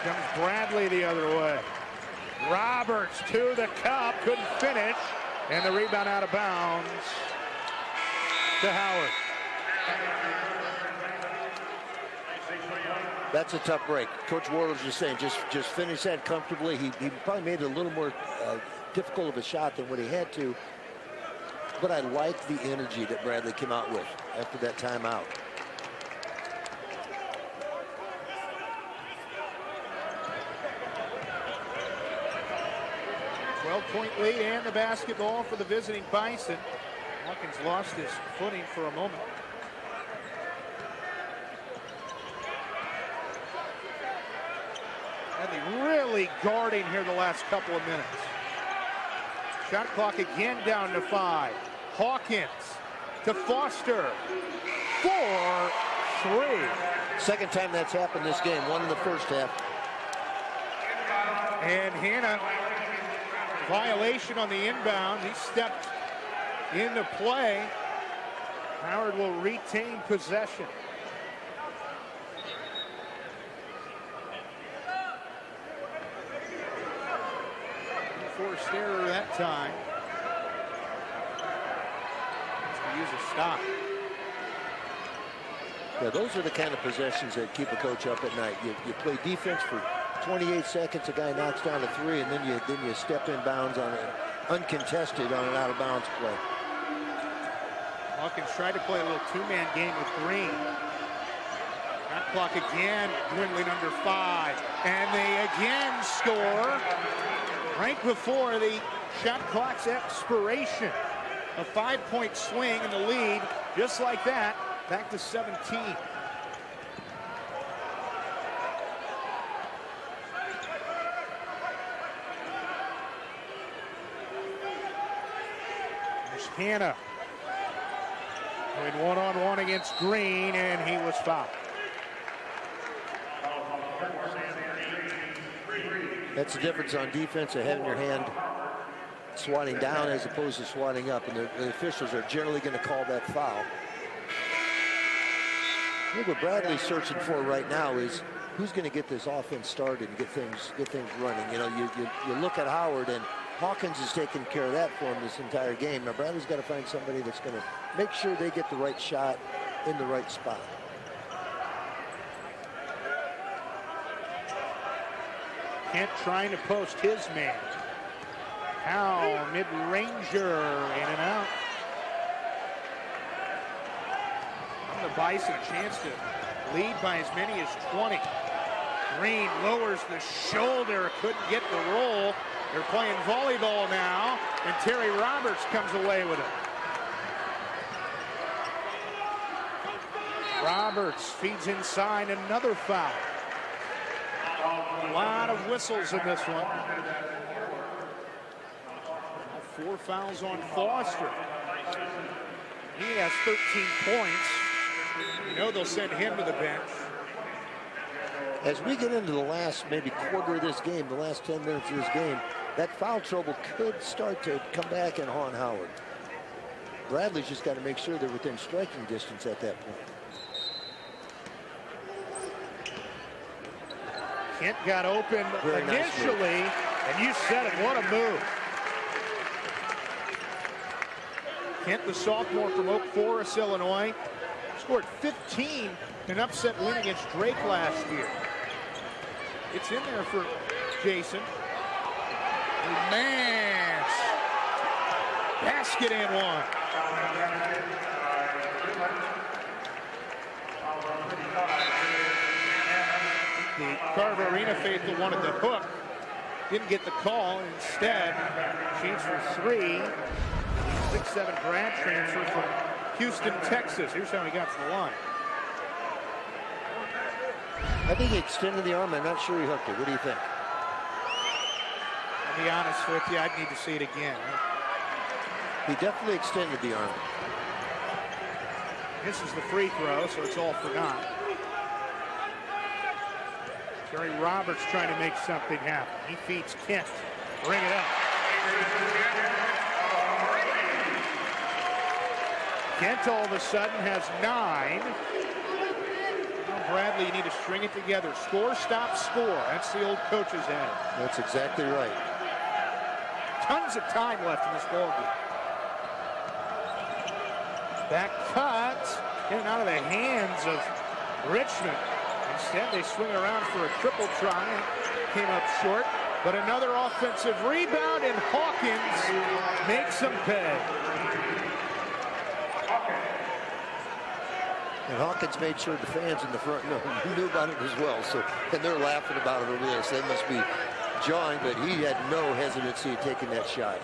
Comes Bradley the other way. Roberts to the cup, couldn't finish, and the rebound out of bounds to Howard. That's a tough break. Coach Ward was just saying, just finish that comfortably. He probably made it a little more difficult of a shot than what he had to. But I like the energy that Bradley came out with after that timeout. Point lead and the basketball for the visiting Bison. Hawkins lost his footing for a moment. Bradley really guarding here the last couple of minutes. Shot clock again down to 5. Hawkins to Foster. 4-3. Second time that's happened this game. 1 in the first half. And Hannah, violation on the inbound. He stepped into play. Howard will retain possession. Forced error that time. He's going to use a stop. Yeah, those are the kind of possessions that keep a coach up at night. You play defense for 28 seconds, a guy knocks down a 3, and then you step in bounds on an uncontested on an out of bounds play. Hawkins tried to play a little 2-man game with Green. Shot clock again dwindling under 5, and they again score right before the shot clock's expiration. A 5-point swing in the lead, just like that, back to 17. Hannah going one-on-one against Green, and he was fouled. That's the difference on defense of having your hand swatting down as opposed to swatting up, and the officials are generally going to call that foul. I think what Bradley's searching for right now is who's going to get this offense started and get things running. You know, you look at Howard, and Hawkins is taking care of that for him this entire game. Now Bradley's got to find somebody that's going to make sure they get the right shot in the right spot. Kent trying to post his man. Howe, mid-ranger, in and out. And the Bison a chance to lead by as many as 20. Green lowers the shoulder, couldn't get the roll. They're playing volleyball now, and Terry Roberts comes away with it. Roberts feeds inside, another foul. A lot of whistles in this one. 4 fouls on Foster. He has 13 points. You know they'll send him to the bench. As we get into the last maybe quarter of this game, the last 10 minutes of this game, that foul trouble could start to come back and haunt Howard. Bradley's just got to make sure they're within striking distance at that point. Kent got open Very initially, nice, and you said it, what a move. Kent, the sophomore from Oak Forest, Illinois, scored 15 in an upset win against Drake last year. It's in there for Jason. Man, basket and one. The Carver Arena faithful wanted the hook. Didn't get the call. Instead, shoots for three. 6'7" grad transfer from Houston, Texas. Here's how he got to the line. I think he extended the arm. I'm not sure he hooked it. What do you think? I'll be honest with you, I'd need to see it again. He definitely extended the arm. This is the free throw, so it's all for naught. Jerry Roberts trying to make something happen. He feeds Kent. Bring it up. Kent all of a sudden has 9. Bradley, you need to string it together. Score, stop, score. That's the old coach's adage. That's exactly right. Tons of time left in this ballgame. Back cut, getting out of the hands of Richmond. Instead, they swing around for a triple try. Came up short, but another offensive rebound, and Hawkins makes them pay. And Hawkins made sure the fans in the front knew about it as well. So, and they're laughing about it over there. So they must be jawing, but he had no hesitancy in taking that shot.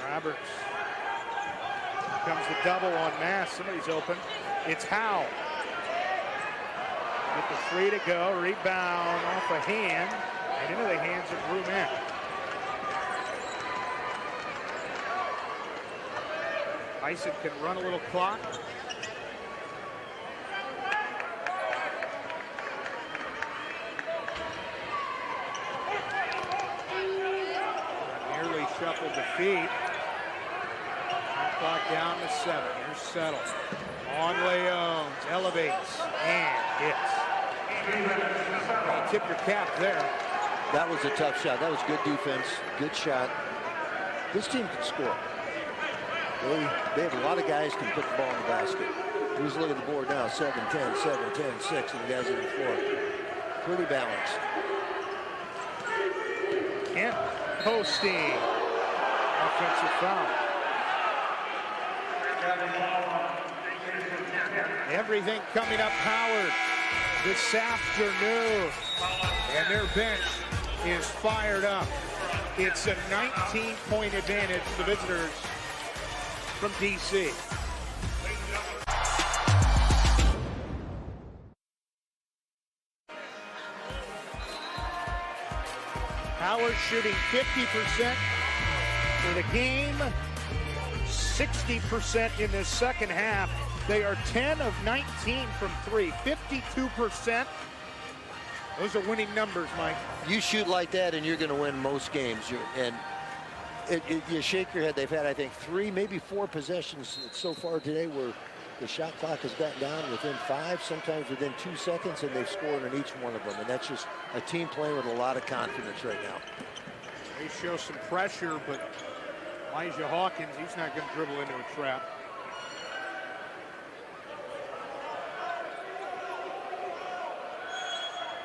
Roberts. Comes the double on Mass. Somebody's open. It's Howe. Get the 3 to go. Rebound off a hand and into the hands of Brumette. Bison can run a little clock. Nearly shuffled the feet. Clock down to 7. Here's Settle. On Leon. Elevates and hits. You tip your cap there. That was a tough shot. That was good defense. Good shot. This team can score. They have a lot of guys can put the ball in the basket. Who's looking at the board now? 7-10, 7-10, 6, and the guys on the floor. Pretty balanced. Kent posting. Offensive foul. Everything coming up Howard this afternoon. And their bench is fired up. It's a 19-point advantage for the visitors from DC. Howard shooting 50% for the game, 60% in this second half. They are 10 of 19 from 3, 52%. Those are winning numbers, Mike. You shoot like that and you're going to win most games. You shake your head. They've had, I think, 3, maybe 4 possessions so far today where the shot clock has gotten down within 5, sometimes within 2 seconds, and they've scored in each one of them. And that's just a team playing with a lot of confidence right now. They show some pressure, but Elijah Hawkins, he's not going to dribble into a trap.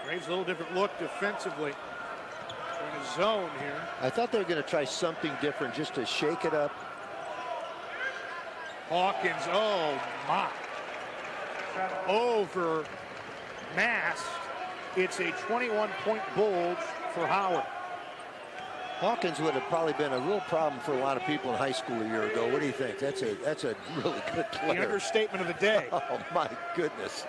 Graves a little different look defensively. They're in a zone here. I thought they were going to try something different just to shake it up. Hawkins, oh my. Over Mass. It's a 21-point bulge for Howard. Hawkins would have probably been a real problem for a lot of people in high school a year ago. What do you think? That's a really good player. The understatement of the day. Oh my goodness.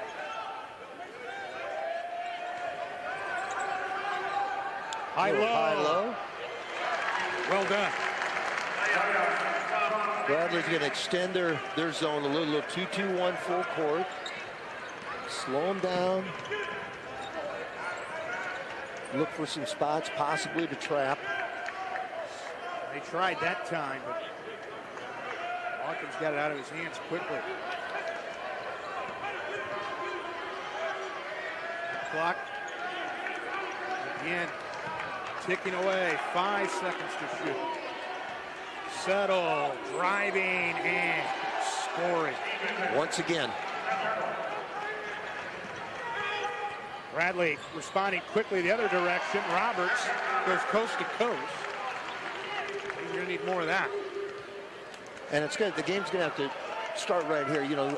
High low. High low. Well done. Bradley's going to extend their zone a little 2-2-1 full court. Slow them down. Look for some spots possibly to trap. They tried that time, but Hawkins got it out of his hands quickly. Clock again ticking away. 5 seconds to shoot. Settle, driving, and scoring. Once again. Bradley responding quickly the other direction. Roberts goes coast to coast. You're going to need more of that. And it's good. The game's going to have to start right here. You know,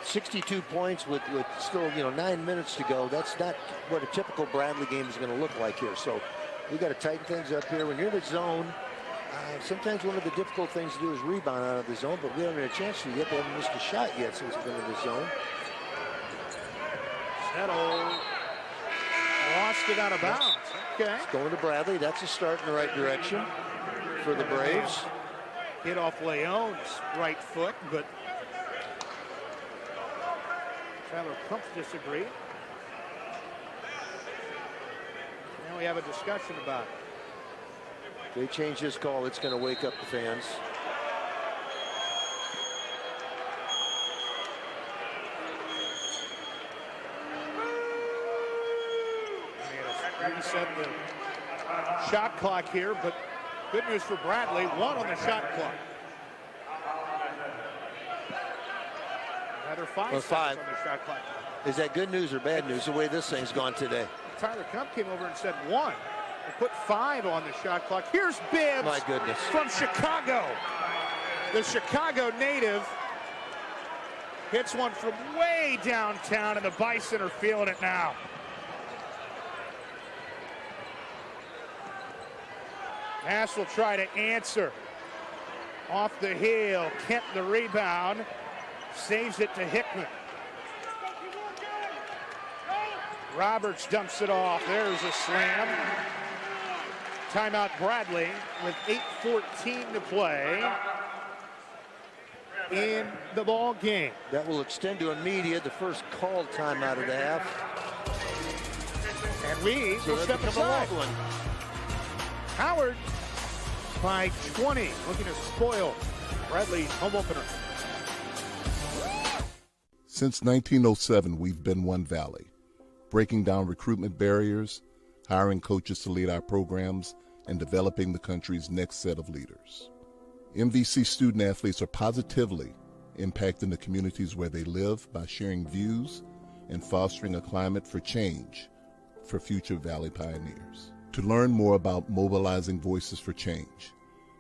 62 points with still 9 minutes to go. That's not what a typical Bradley game is going to look like here. So we got to tighten things up here. When you're in the zone, sometimes one of the difficult things to do is rebound out of the zone, but we haven't had a chance to yet. They haven't missed a shot yet since we've been in the zone. Settle lost it out of bounds. Okay. It's going to Bradley. That's a start in the right direction for the Braves. Hit off Leon's right foot, but Tyler Crump disagreed. Now we have a discussion about it. If they change this call, it's going to wake up the fans. Reset the shot clock here, but good news for Bradley. 1 on the shot clock. Another 5 seconds on the shot clock. Is that good news or bad news, the way this thing's gone today? Tyler Crump came over and said 1. They put 5 on the shot clock. Here's Bibbs. My goodness. From Chicago. The Chicago native hits one from way downtown, and the Bison are feeling it now. Mass will try to answer. Off the heel, Kent the rebound. Saves it to Hickman. Roberts dumps it off. There's a slam. Timeout Bradley with 8:14 to play in the ball game. That will extend to immediate, the first called timeout of the half. And we will step aside. Howard by 20, looking to spoil Bradley's home opener. Since 1907, we've been One Valley, breaking down recruitment barriers, hiring coaches to lead our programs, and developing the country's next set of leaders. MVC student athletes are positively impacting the communities where they live by sharing views and fostering a climate for change for future Valley pioneers. To learn more about mobilizing voices for change,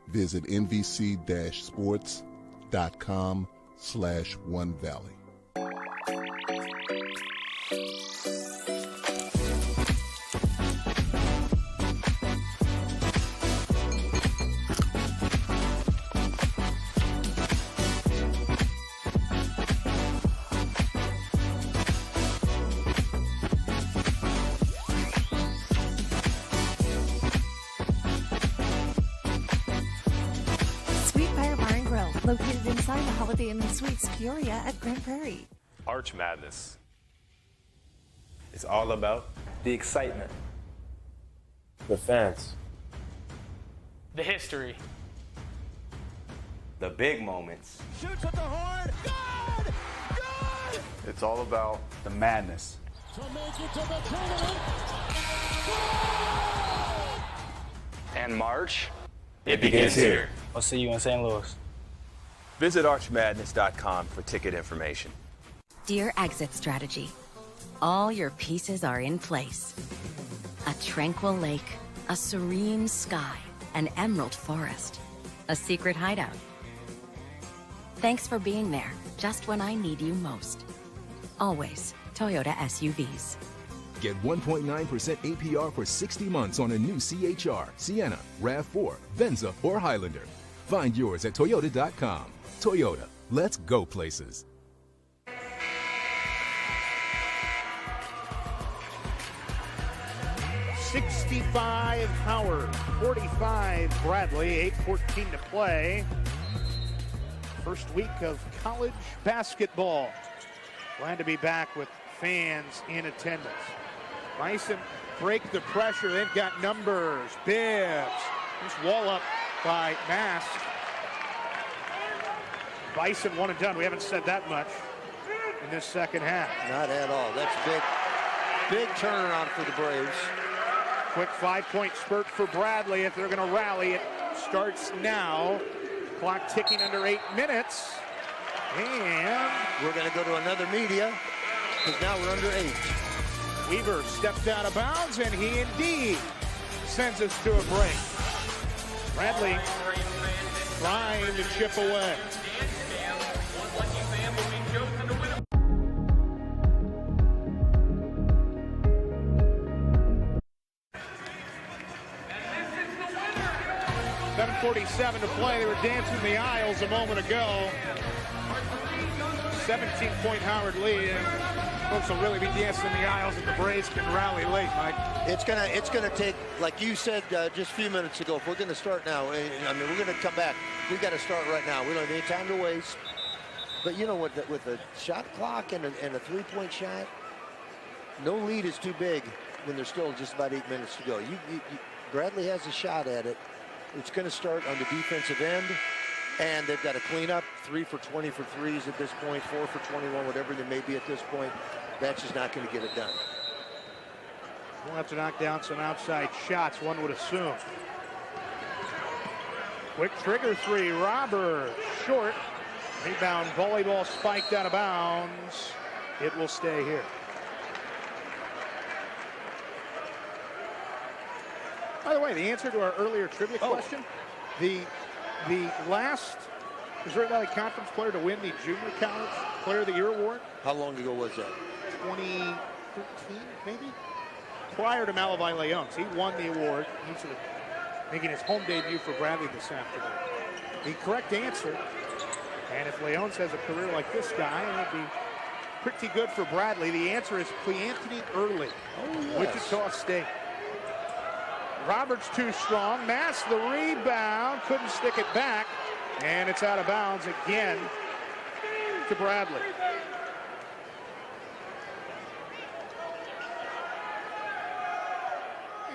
visit nvc-sports.com/OneValley. Located inside the Holiday Inn and Suites Peoria at Grand Prairie. Arch Madness. It's all about the excitement, the fans, the history, the big moments. Shoots at the horn. Good! Good! It's all about the madness. To make it to the tournament. And March, it begins here. I'll see you in St. Louis. Visit archmadness.com for ticket information. Dear Exit Strategy, all your pieces are in place. A tranquil lake, a serene sky, an emerald forest, a secret hideout. Thanks for being there just when I need you most. Always Toyota SUVs. Get 1.9% APR for 60 months on a new CHR, Sienna, RAV4, Venza, or Highlander. Find yours at Toyota.com. Toyota, let's go places. 65 Howard, 45 Bradley, 8:14 to play. First week of college basketball. Glad to be back with fans in attendance. Bison break the pressure. They've got numbers. Bibbs. This wall up by Mask. Bison one and done. We haven't said that much in this second half. Not at all. That's big turnaround for the Braves. Quick 5-point spurt for Bradley. If they're going to rally, it starts now. Clock ticking under 8 minutes. And we're going to go to another media because now we're under 8. Weaver stepped out of bounds, and he indeed sends us to a break. Bradley trying to chip away. 7:47 to play. They were dancing the aisles a moment ago. 17-point Howard lead. Folks will really be dancing in the aisles if the Braves can rally late, Mike. It's gonna take, like you said just a few minutes ago, if we're gonna start now, I mean, we're gonna come back. We got to start right now. We don't have any time to waste. But you know what, with a shot clock and a three-point shot, no lead is too big when there's still just about 8 minutes to go. Bradley has a shot at it. It's going to start on the defensive end, and they've got to clean up. 3 for 20 for threes at this point, 4 for 21, whatever they may be at this point. That's just not going to get it done. We'll have to knock down some outside shots, one would assume. Quick trigger three, Robert, short. Rebound, volleyball spiked out of bounds. It will stay here. By the way, the answer to our earlier trivia question, the last Missouri Valley Conference player to win the Junior College Player of the Year award. How long ago was that? 2013, maybe? Prior to Malavai Leones. He won the award. He's making his home debut for Bradley this afternoon. The correct answer, and if Leones has a career like this guy, it'd be pretty good for Bradley. The answer is Cleanthony Early, Wichita State. Roberts too strong. Mass the rebound. Couldn't stick it back. And it's out of bounds again to Bradley.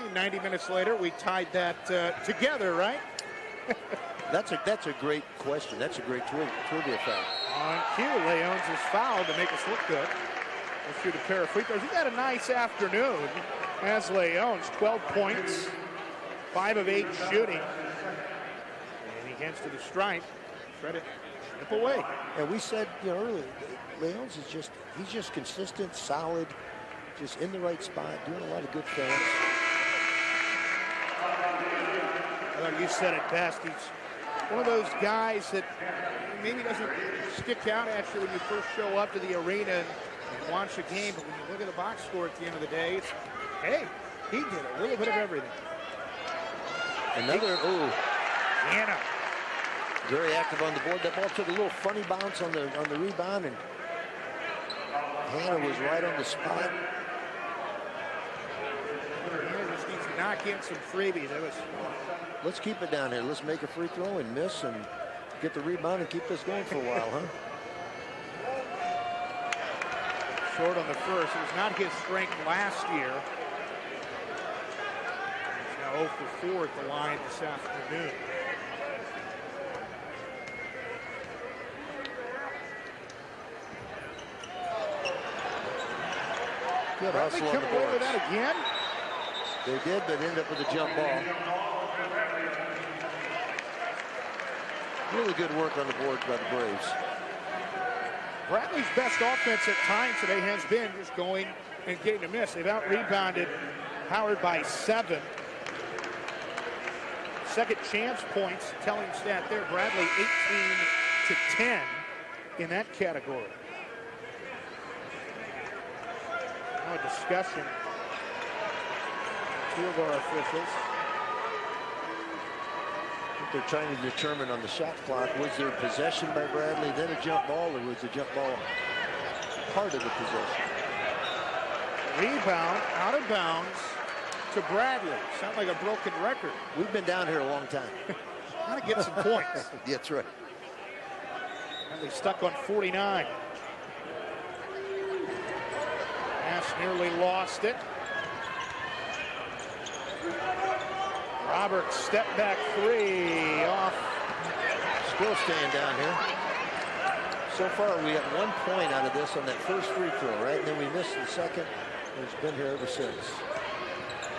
And 90 minutes later, we tied that together, right? That's a great question. That's a great trivia fact. On cue, Leones is fouled to make us look good. We'll shoot a pair of free throws. He had a nice afternoon as Leones, 12 points, 5 of 8 shooting. And he heads to the stripe. Try to slip away. And we said, earlier, Leones is he's just consistent, solid, just in the right spot, doing a lot of good things. Well, you said it best. He's one of those guys that maybe doesn't stick out at you when you first show up to the arena and watch the game, but when you look at the box score at the end of the day, it's, hey, he did a little bit of everything. Another, Anna. Very active on the board. That ball took a little funny bounce on the rebound, and Hannah was right on the spot. Hannah just needs to knock in some freebies. Let's keep it down here. Let's make a free throw and miss and get the rebound and keep this going for a while, huh? Short on the first. It was not his strength last year. He's now 0 for 4 at the line this afternoon. Good Bradley hustle on come the away boards. with that again? They did, but ended up with a jump ball. Really good work on the boards by the Braves. Bradley's best offense at times today has been just going and getting a miss. They've out-rebounded Howard by 7. Second chance points, telling stat there. Bradley 18 to 10 in that category. Now a discussion. Two of our officials. What they're trying to determine on the shot clock, was there possession by Bradley, then a jump ball, or was the jump ball part of the possession? Rebound out of bounds to Bradley. Sound like a broken record. We've been down here a long time. Trying to get some points. That's right. Bradley stuck on 49. Pass nearly lost it. Roberts step back 3 off. Still staying down here. So far we got 1 point out of this on that first free throw, right? And then we missed the second. And it's been here ever since.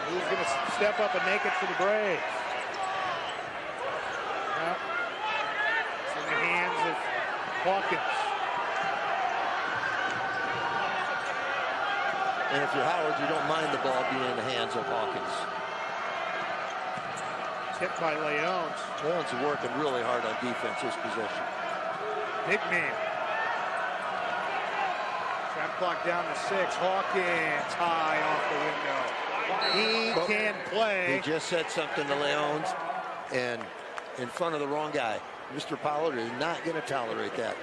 Who's going to step up and make it for the Braves? Well, it's in the hands of Hawkins. And if you're Howard, you don't mind the ball being in the hands of Hawkins. Tipped by Leones. Leones is working really hard on defense this possession. Big man. Shot clock down to 6. Hawkins high off the window. He can play. He just said something to Leones, and in front of the wrong guy. Mr. Pollard is not going to tolerate that.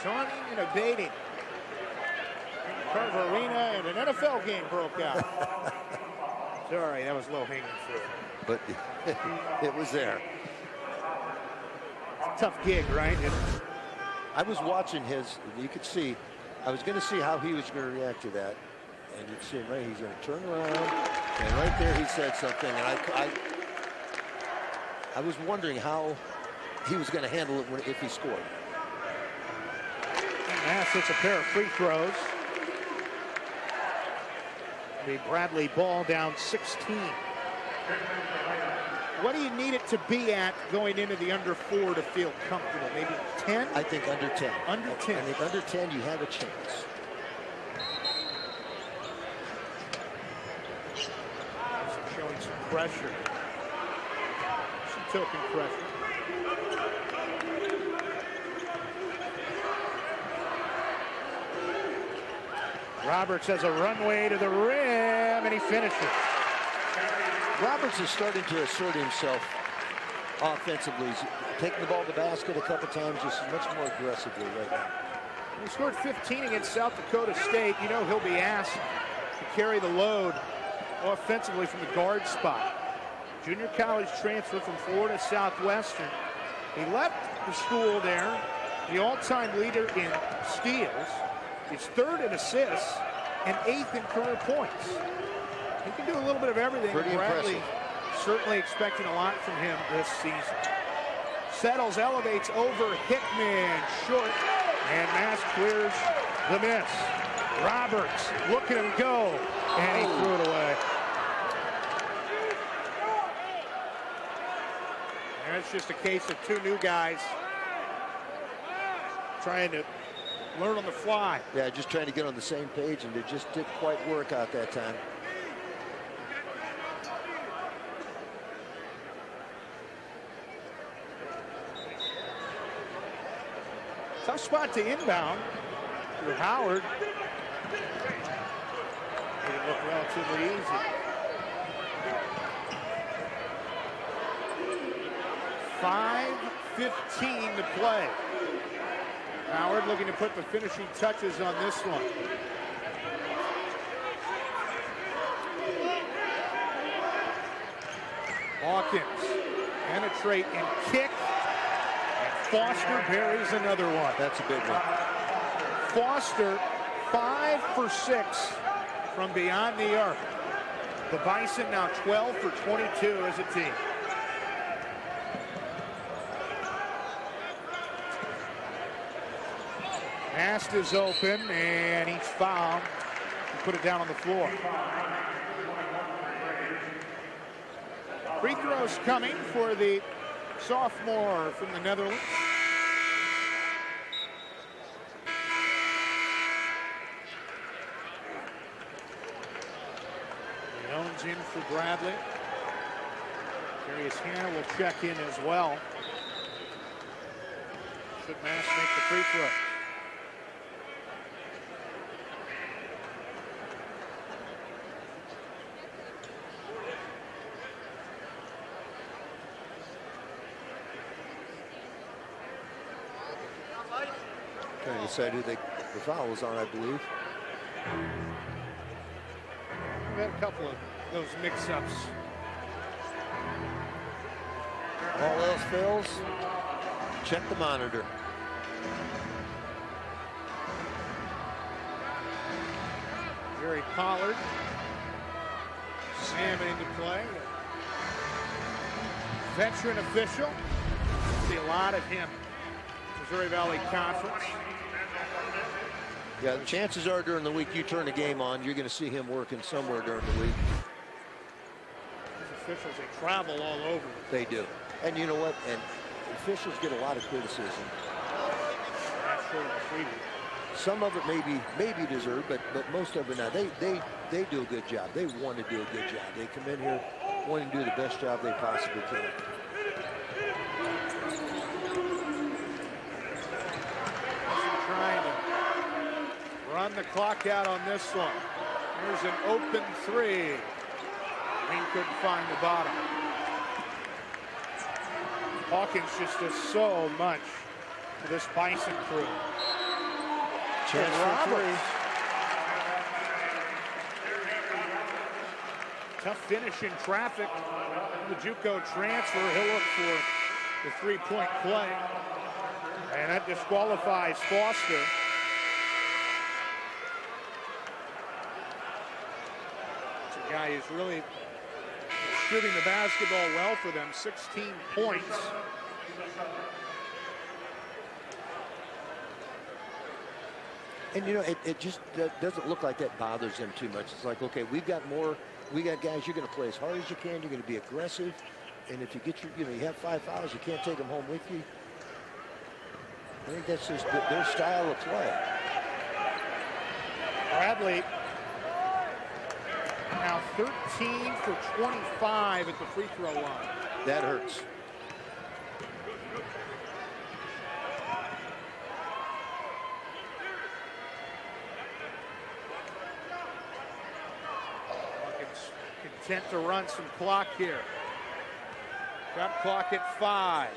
Taunting and evading. Carver Arena and an NFL game broke out. Sorry, that was low-hanging fruit. But it was there. Tough gig, right? I was watching his, you could see, I was going to see how he was going to react to that. And you'd see him, right? He's going to turn around. And right there he said something. And I was wondering how he was going to handle it if he scored. Mass hits a pair of free throws. The Bradley ball down 16. What do you need it to be at going into the under 4 to feel comfortable? Maybe 10? I think under 10. Under 10. I think under 10 you have a chance. Showing some pressure. Some token pressure. Roberts has a runway to the rim, and he finishes. Roberts is starting to assert himself offensively. He's taking the ball to the basket a couple times, just much more aggressively right now. He scored 15 against South Dakota State. You know he'll be asked to carry the load offensively from the guard spot. Junior college transfer from Florida Southwestern. He left the school there, the all-time leader in steals. He's third in assists and 8th in career points. He can do a little bit of everything. Pretty Bradley impressive. certainly expecting a lot from him this season. Settles, elevates over Hickman, short, and Mass clears the miss. Roberts, look at him go, and he threw it away. And it's just a case of two new guys trying to learn on the fly. Yeah, just trying to get on the same page, and it just didn't quite work out that time. Tough spot to inbound for Howard. Made it look relatively easy. 5:15 to play. Howard looking to put the finishing touches on this one. Hawkins penetrate and kick. Foster buries another one. That's a big one. Foster 5 for 6 from beyond the arc. The Bison now 12 for 22 as a team. Mast is open and he's fouled. He put it down on the floor. Free throws coming for the sophomore from the Netherlands. Jones in for Bradley. Darius Hannah will check in as well. Should Mass make the free throw? Trying to decide who the foul was on, I believe. We've had a couple of those mix-ups. All else fails, check the monitor. Jerry Pollard. Salmon into play. Veteran official. See a lot of him. Missouri Valley Conference. Yeah, the chances are during the week you turn the game on, you're going to see him working somewhere during the week. These officials, they travel all over. They do. And you know what? And officials get a lot of criticism. Not sure of the freedom. Some of it maybe deserved, but most of it not. They do a good job. They want to do a good job. They come in here wanting to do the best job they possibly can. Trying to run the clock out on this one. Here's an open three. Green couldn't find the bottom. Hawkins just does so much for this Bison crew. Chance for three. Tough finish in traffic. The JUCO transfer, he'll look for the three-point play. And that disqualifies Foster. It's a guy who's really shooting the basketball well for them. 16 points. And, you know, it just doesn't look like that bothers them too much. It's like, okay, we got guys, you're going to play as hard as you can. You're going to be aggressive. And if you get you have 5 fouls, you can't take them home with you. I think that's just their style of play. Bradley now 13 for 25 at the free throw line. That hurts. Hawkins content to run some clock here. Shot clock at 5.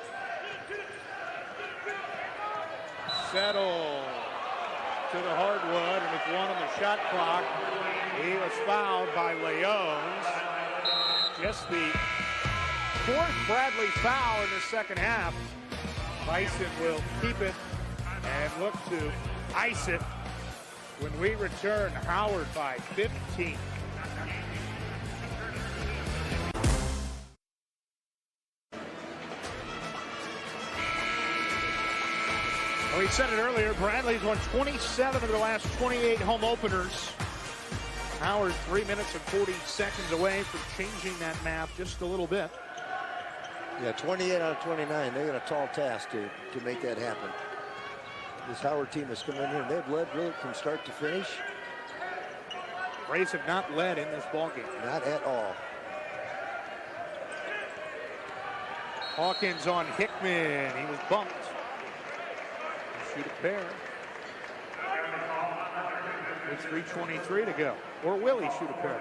Settle to the hardwood, and with 1 on the shot clock, he was fouled by Leones. Just the 4th Bradley foul in the second half. Bison will keep it and look to ice it when we return. Howard by 15. We said it earlier, Bradley's won 27 of the last 28 home openers. Howard 3 minutes and 40 seconds away from changing that map just a little bit. Yeah, 28 out of 29. They got a tall task to make that happen. This Howard team has come in here and they've led really from start to finish. Braves have not led in this ballgame. Not at all. Hawkins on Hickman. He was bumped. Shoot a pair. With 3:23 to go. Or will he shoot a pair?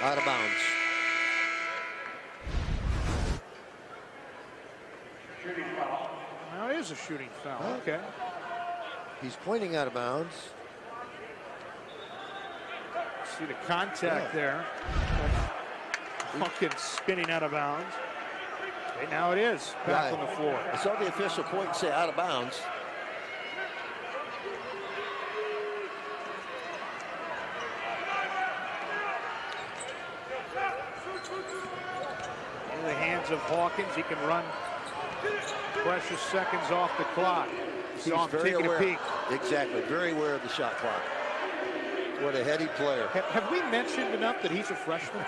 Out of bounds. Now it is a shooting foul. Okay. He's pointing out of bounds. See the contact there. Hawkins spinning out of bounds. Okay, now it is back on the floor. I saw the official point and say out of bounds. In the hands of Hawkins, he can run precious seconds off the clock. Saw him taking a peek. Exactly, very aware of the shot clock. What a heady player. Have we mentioned enough that he's a freshman?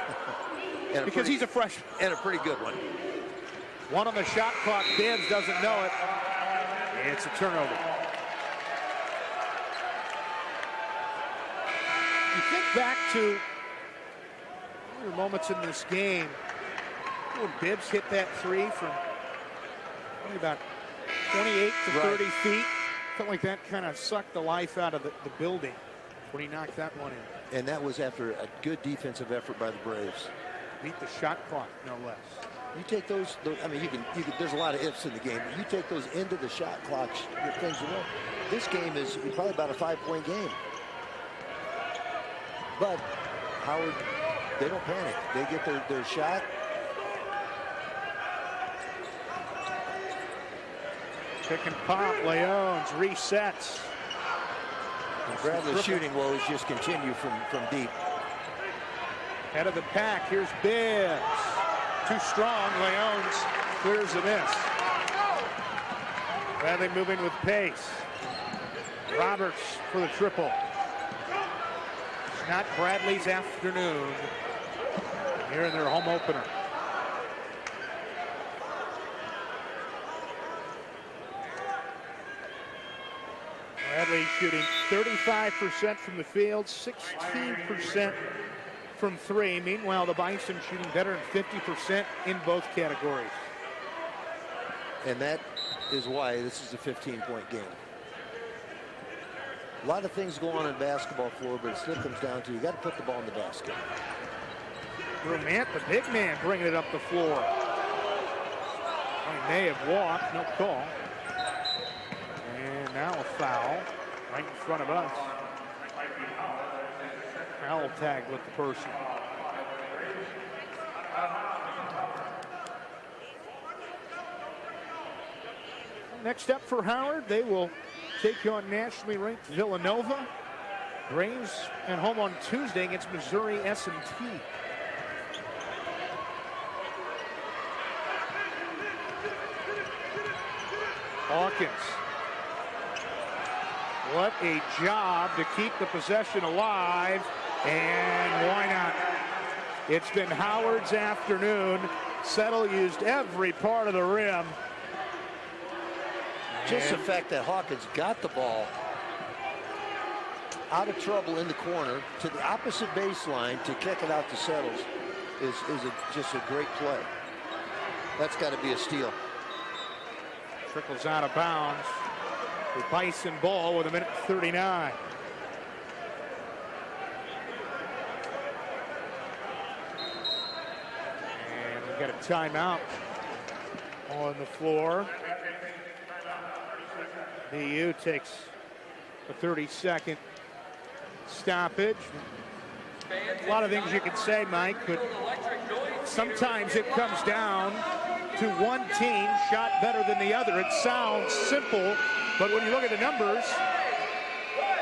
Because he's a freshman. And a pretty good one. 1 on the shot clock. Bibbs doesn't know it. It's a turnover. You think back to other moments in this game when Bibbs hit that 3 from about 28 to 30 feet. Felt like that kind of sucked the life out of the building when he knocked that one in. And that was after a good defensive effort by the Braves. Beat the shot clock, no less. You take those I mean, you can. There's a lot of ifs in the game, but you take those into the shot clock things. This game is probably about a 5-point game. But Howard, they don't panic. They get their shot. Pick and pop, Leones resets. And Bradley's shooting woes just continue from deep. Head of the pack, here's Bibbs. Too strong, Leones clears the miss. Bradley moving with pace. Roberts for the triple. It's not Bradley's afternoon here in their home opener. Bradley shooting 35% from the field, 16% from 3. Meanwhile, the Bison shooting better than 50% in both categories. And that is why this is a 15-point game. A lot of things go on in basketball floor, but it still comes down to you got to put the ball in the basket. Brumant, the big man, bringing it up the floor. He may have walked, no call. And now a foul right in front of us. Foul tag with the person. Next up for Howard, they will take on nationally ranked Villanova. Braves at home on Tuesday against Missouri S&T. Hawkins. What a job to keep the possession alive, and why not? It's been Howard's afternoon. Settle used every part of the rim. Just the fact that Hawkins got the ball out of trouble in the corner to the opposite baseline to kick it out to Settles is just a great play. That's got to be a steal. Trickles out of bounds. The Bison ball with 1:39. And we've got a timeout on the floor. BU takes a 30-second stoppage. A lot of things you can say, Mike, but sometimes it comes down to one team shot better than the other. It sounds simple, but when you look at the numbers,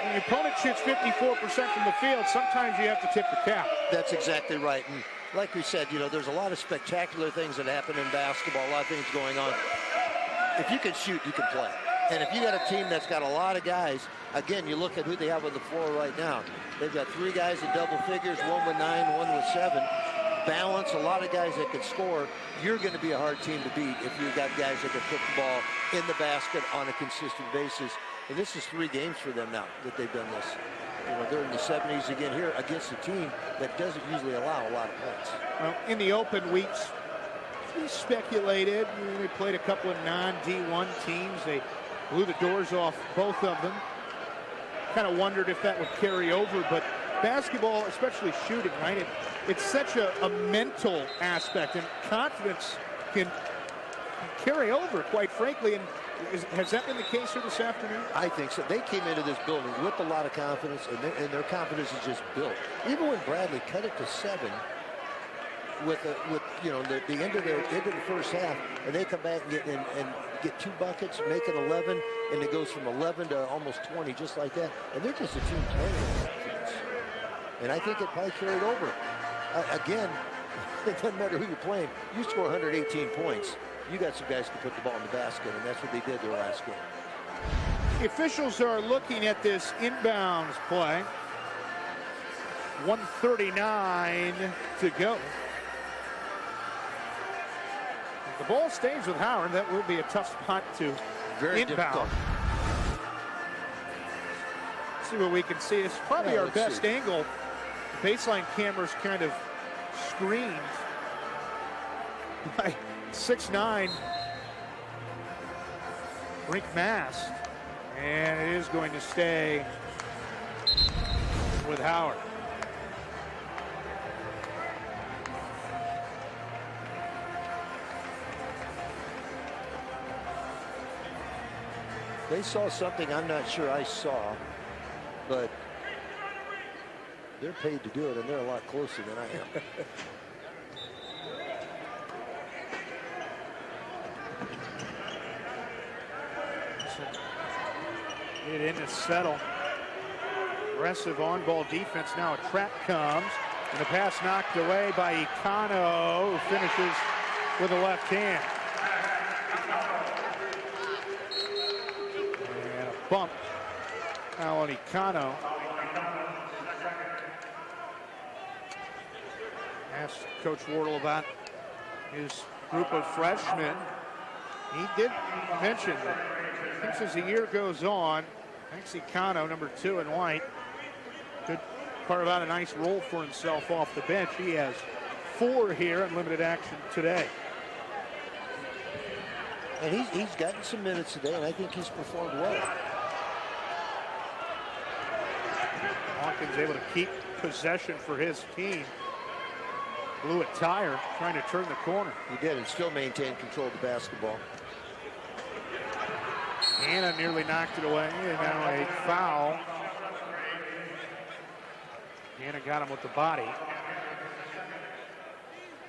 when your opponent shoots 54% from the field, sometimes you have to tip the cap. That's exactly right. And like we said, there's a lot of spectacular things that happen in basketball, a lot of things going on. If you can shoot, you can play. And if you got a team that's got a lot of guys, again, you look at who they have on the floor right now. They've got 3 guys in double figures, 1 with 9, 1 with 7. Balance, a lot of guys that can score. You're going to be a hard team to beat if you've got guys that can put the ball in the basket on a consistent basis. And this is 3 games for them now that they've done this. They're in the 70s again here against a team that doesn't usually allow a lot of points. Well, in the open weeks, we speculated. They played a couple of non-D1 teams. They blew the doors off both of them. Kind of wondered if that would carry over, but basketball, especially shooting, right? It's such a mental aspect, and confidence can carry over, quite frankly. And has that been the case here this afternoon? I think so. They came into this building with a lot of confidence, and their confidence is just built. Even when Bradley cut it to 7 with the end of the first half, and they come back and get 2 buckets, make it 11, and it goes from 11 to almost 20, just like that. And they're just a team playing with confidence. And I think it probably carried over. Again, it doesn't matter who you're playing. You score 118 points. You got some guys who can put the ball in the basket, and that's what they did their last game. The officials are looking at this inbounds play. 1:39 to go. If the ball stays with Howard, that will be a tough spot to Very inbound. difficult. See what we can see. It's probably our best angle. The baseline camera's kind of screened by 6'9" Brink Mast, and it is going to stay with Howard. They saw something I'm not sure I saw, but they're paid to do it, and they're a lot closer than I am. Get in to settle. Aggressive on-ball defense. Now a trap comes, and the pass knocked away by Icano, who finishes with a left hand. And a bump now on Icano. Asked Coach Wardle about his group of freshmen. He did mention that I think as the year goes on, Icano, number 2 in white, could carve out a nice role for himself off the bench. He has 4 here in limited action today. And he's gotten some minutes today, and I think he's performed well. Hawkins able to keep possession for his team. Blew a tire trying to turn the corner. He did, and still maintained control of the basketball. Anna nearly knocked it away, and now a foul. Anna got him with the body.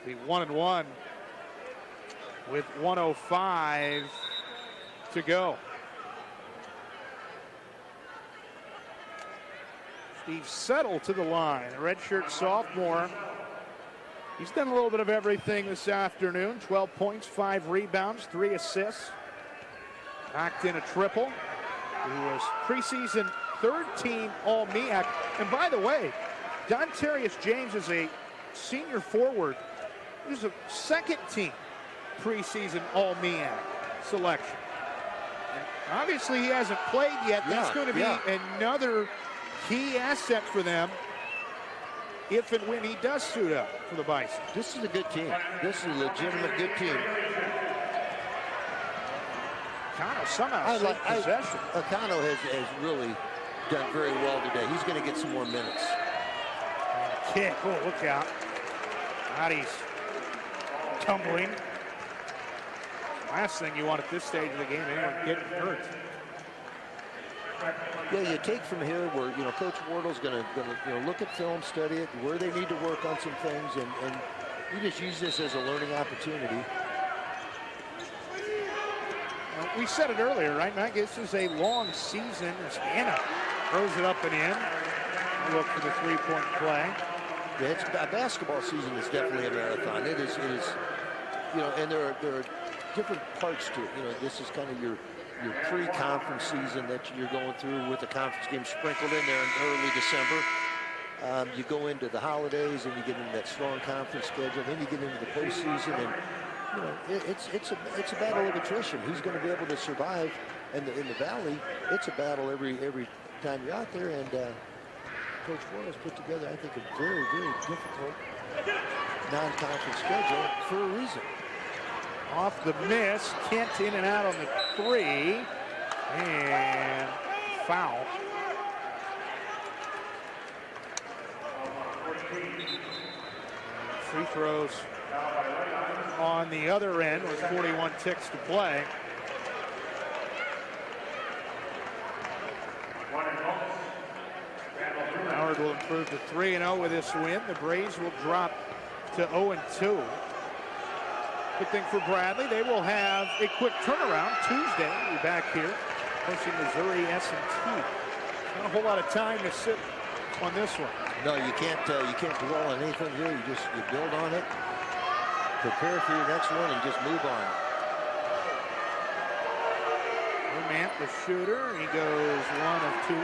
The 1-1 with 1:05 to go. Steve Settle to the line, a redshirt sophomore. He's done a little bit of everything this afternoon. 12 points, 5 rebounds, 3 assists. Knocked in a triple. He was preseason third-team All-MEAC. And by the way, Dontarius James is a senior forward. He's a second-team preseason All-MEAC selection. And obviously, he hasn't played yet. That's going to be another key asset for them if and when he does suit up for the Bison. This is a good team. This is a legitimate good team. Akano somehow saved possession. Akano has really done very well today. He's going to get some more minutes. Kick. Oh, look out. Body's tumbling. Last thing you want at this stage of the game, anyone getting hurt. Yeah, you take from here where, you know, Coach Wardle's going to look at film, study it, where they need to work on some things, and you just use this as a learning opportunity. We said it earlier, right, Matt? This is a long season. As Anna throws it up and in. Look for the three-point play. Yeah, it's, a basketball season is definitely a marathon. It is, you know, and there are different parts to it. You know, this is kind of your pre-conference season that you're going through with the conference game sprinkled in there in early December. You go into the holidays and you get into that strong conference schedule. Then you get into the postseason, and you know it's a battle of attrition. Who's going to be able to survive? And in the Valley, it's a battle every time you're out there. And Coach Wardle's put together, I think, a very, very difficult non-conference schedule for a reason. Off the miss, Kent in and out on the three, and foul. Free throws on the other end with 41 ticks to play. Howard will improve to 3-0 with this win. The Braves will drop to 0-2. Good thing for Bradley, they will have a quick turnaround Tuesday. We'll be back here hosting Missouri S&T. Not a whole lot of time to sit on this one. No, you can't dwell on anything here. You build on it, prepare for your next one, and just move on. Vermant, the shooter, he goes 1 of 2.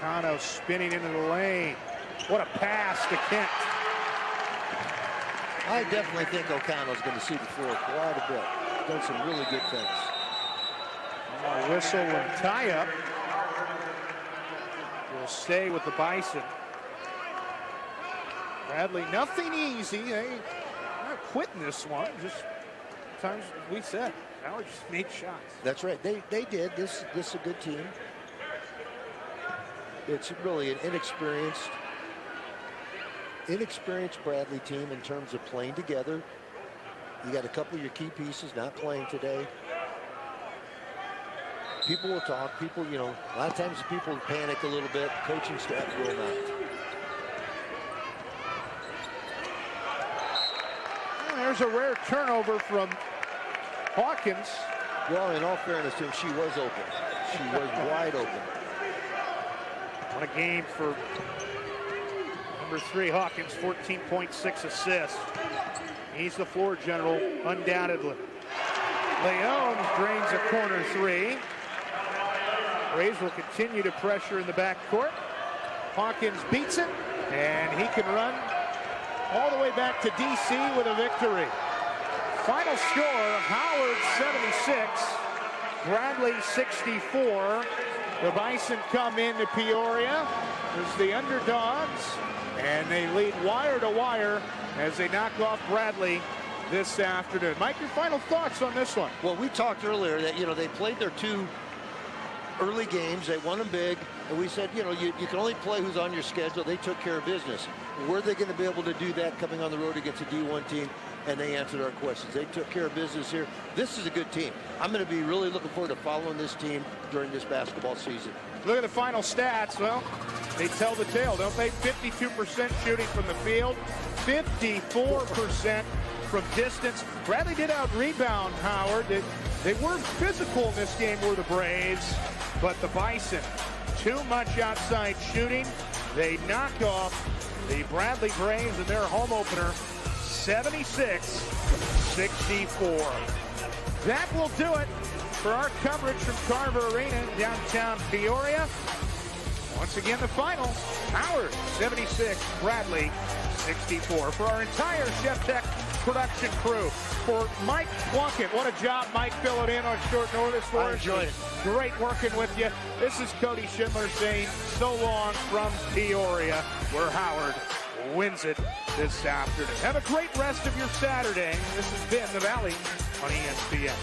Akano spinning into the lane. What a pass to Kent. I definitely think O'Connell's going to see the floor quite a bit. Done some really good things. A whistle and tie-up. Will stay with the Bison. Bradley, nothing easy. They're not quitting this one. Just times we said, Howard just made shots. That's right. They did. This is a good team. It's really an inexperienced Bradley team in terms of playing together. You got a couple of your key pieces not playing today. People will talk. People, you know, a lot of times people panic a little bit. Coaching staff will not. Well, there's a rare turnover from Hawkins. Well, in all fairness to him, she was open. She was wide open. What a game for number 3 Hawkins, 14.6 assists. He's the floor general, undoubtedly. Leon drains a corner 3. Braves will continue to pressure in the backcourt. Hawkins beats it, and he can run all the way back to DC with a victory. Final score, Howard 76, Bradley 64. The Bison come into Peoria as the underdogs, and they lead wire to wire as they knock off Bradley this afternoon. Mike, your final thoughts on this one? Well, we talked earlier that, they played their 2 early games. They won them big. And we said, you can only play who's on your schedule. They took care of business. Were they going to be able to do that coming on the road against a D1 team? And they answered our questions. They took care of business here. This is a good team. I'm going to be really looking forward to following this team during this basketball season. Look at the final stats. Well, they tell the tale, don't they? 52% shooting from the field, 54% from distance. Bradley did out-rebound Howard. They were physical in this game, were the Braves, but the Bison, too much outside shooting. They knock off the Bradley Braves in their home opener, 76-64. That will do it for our coverage from Carver Arena in downtown Peoria. Once again, the final, Howard 76, Bradley 64. For our entire Chef Tech production crew, for Mike Plunkett, what a job Mike filling in on short notice for us. I enjoyed it. Great working with you. This is Cody Schindler saying so long from Peoria, where Howard wins it this afternoon. Have a great rest of your Saturday. This has been The Valley on ESPN.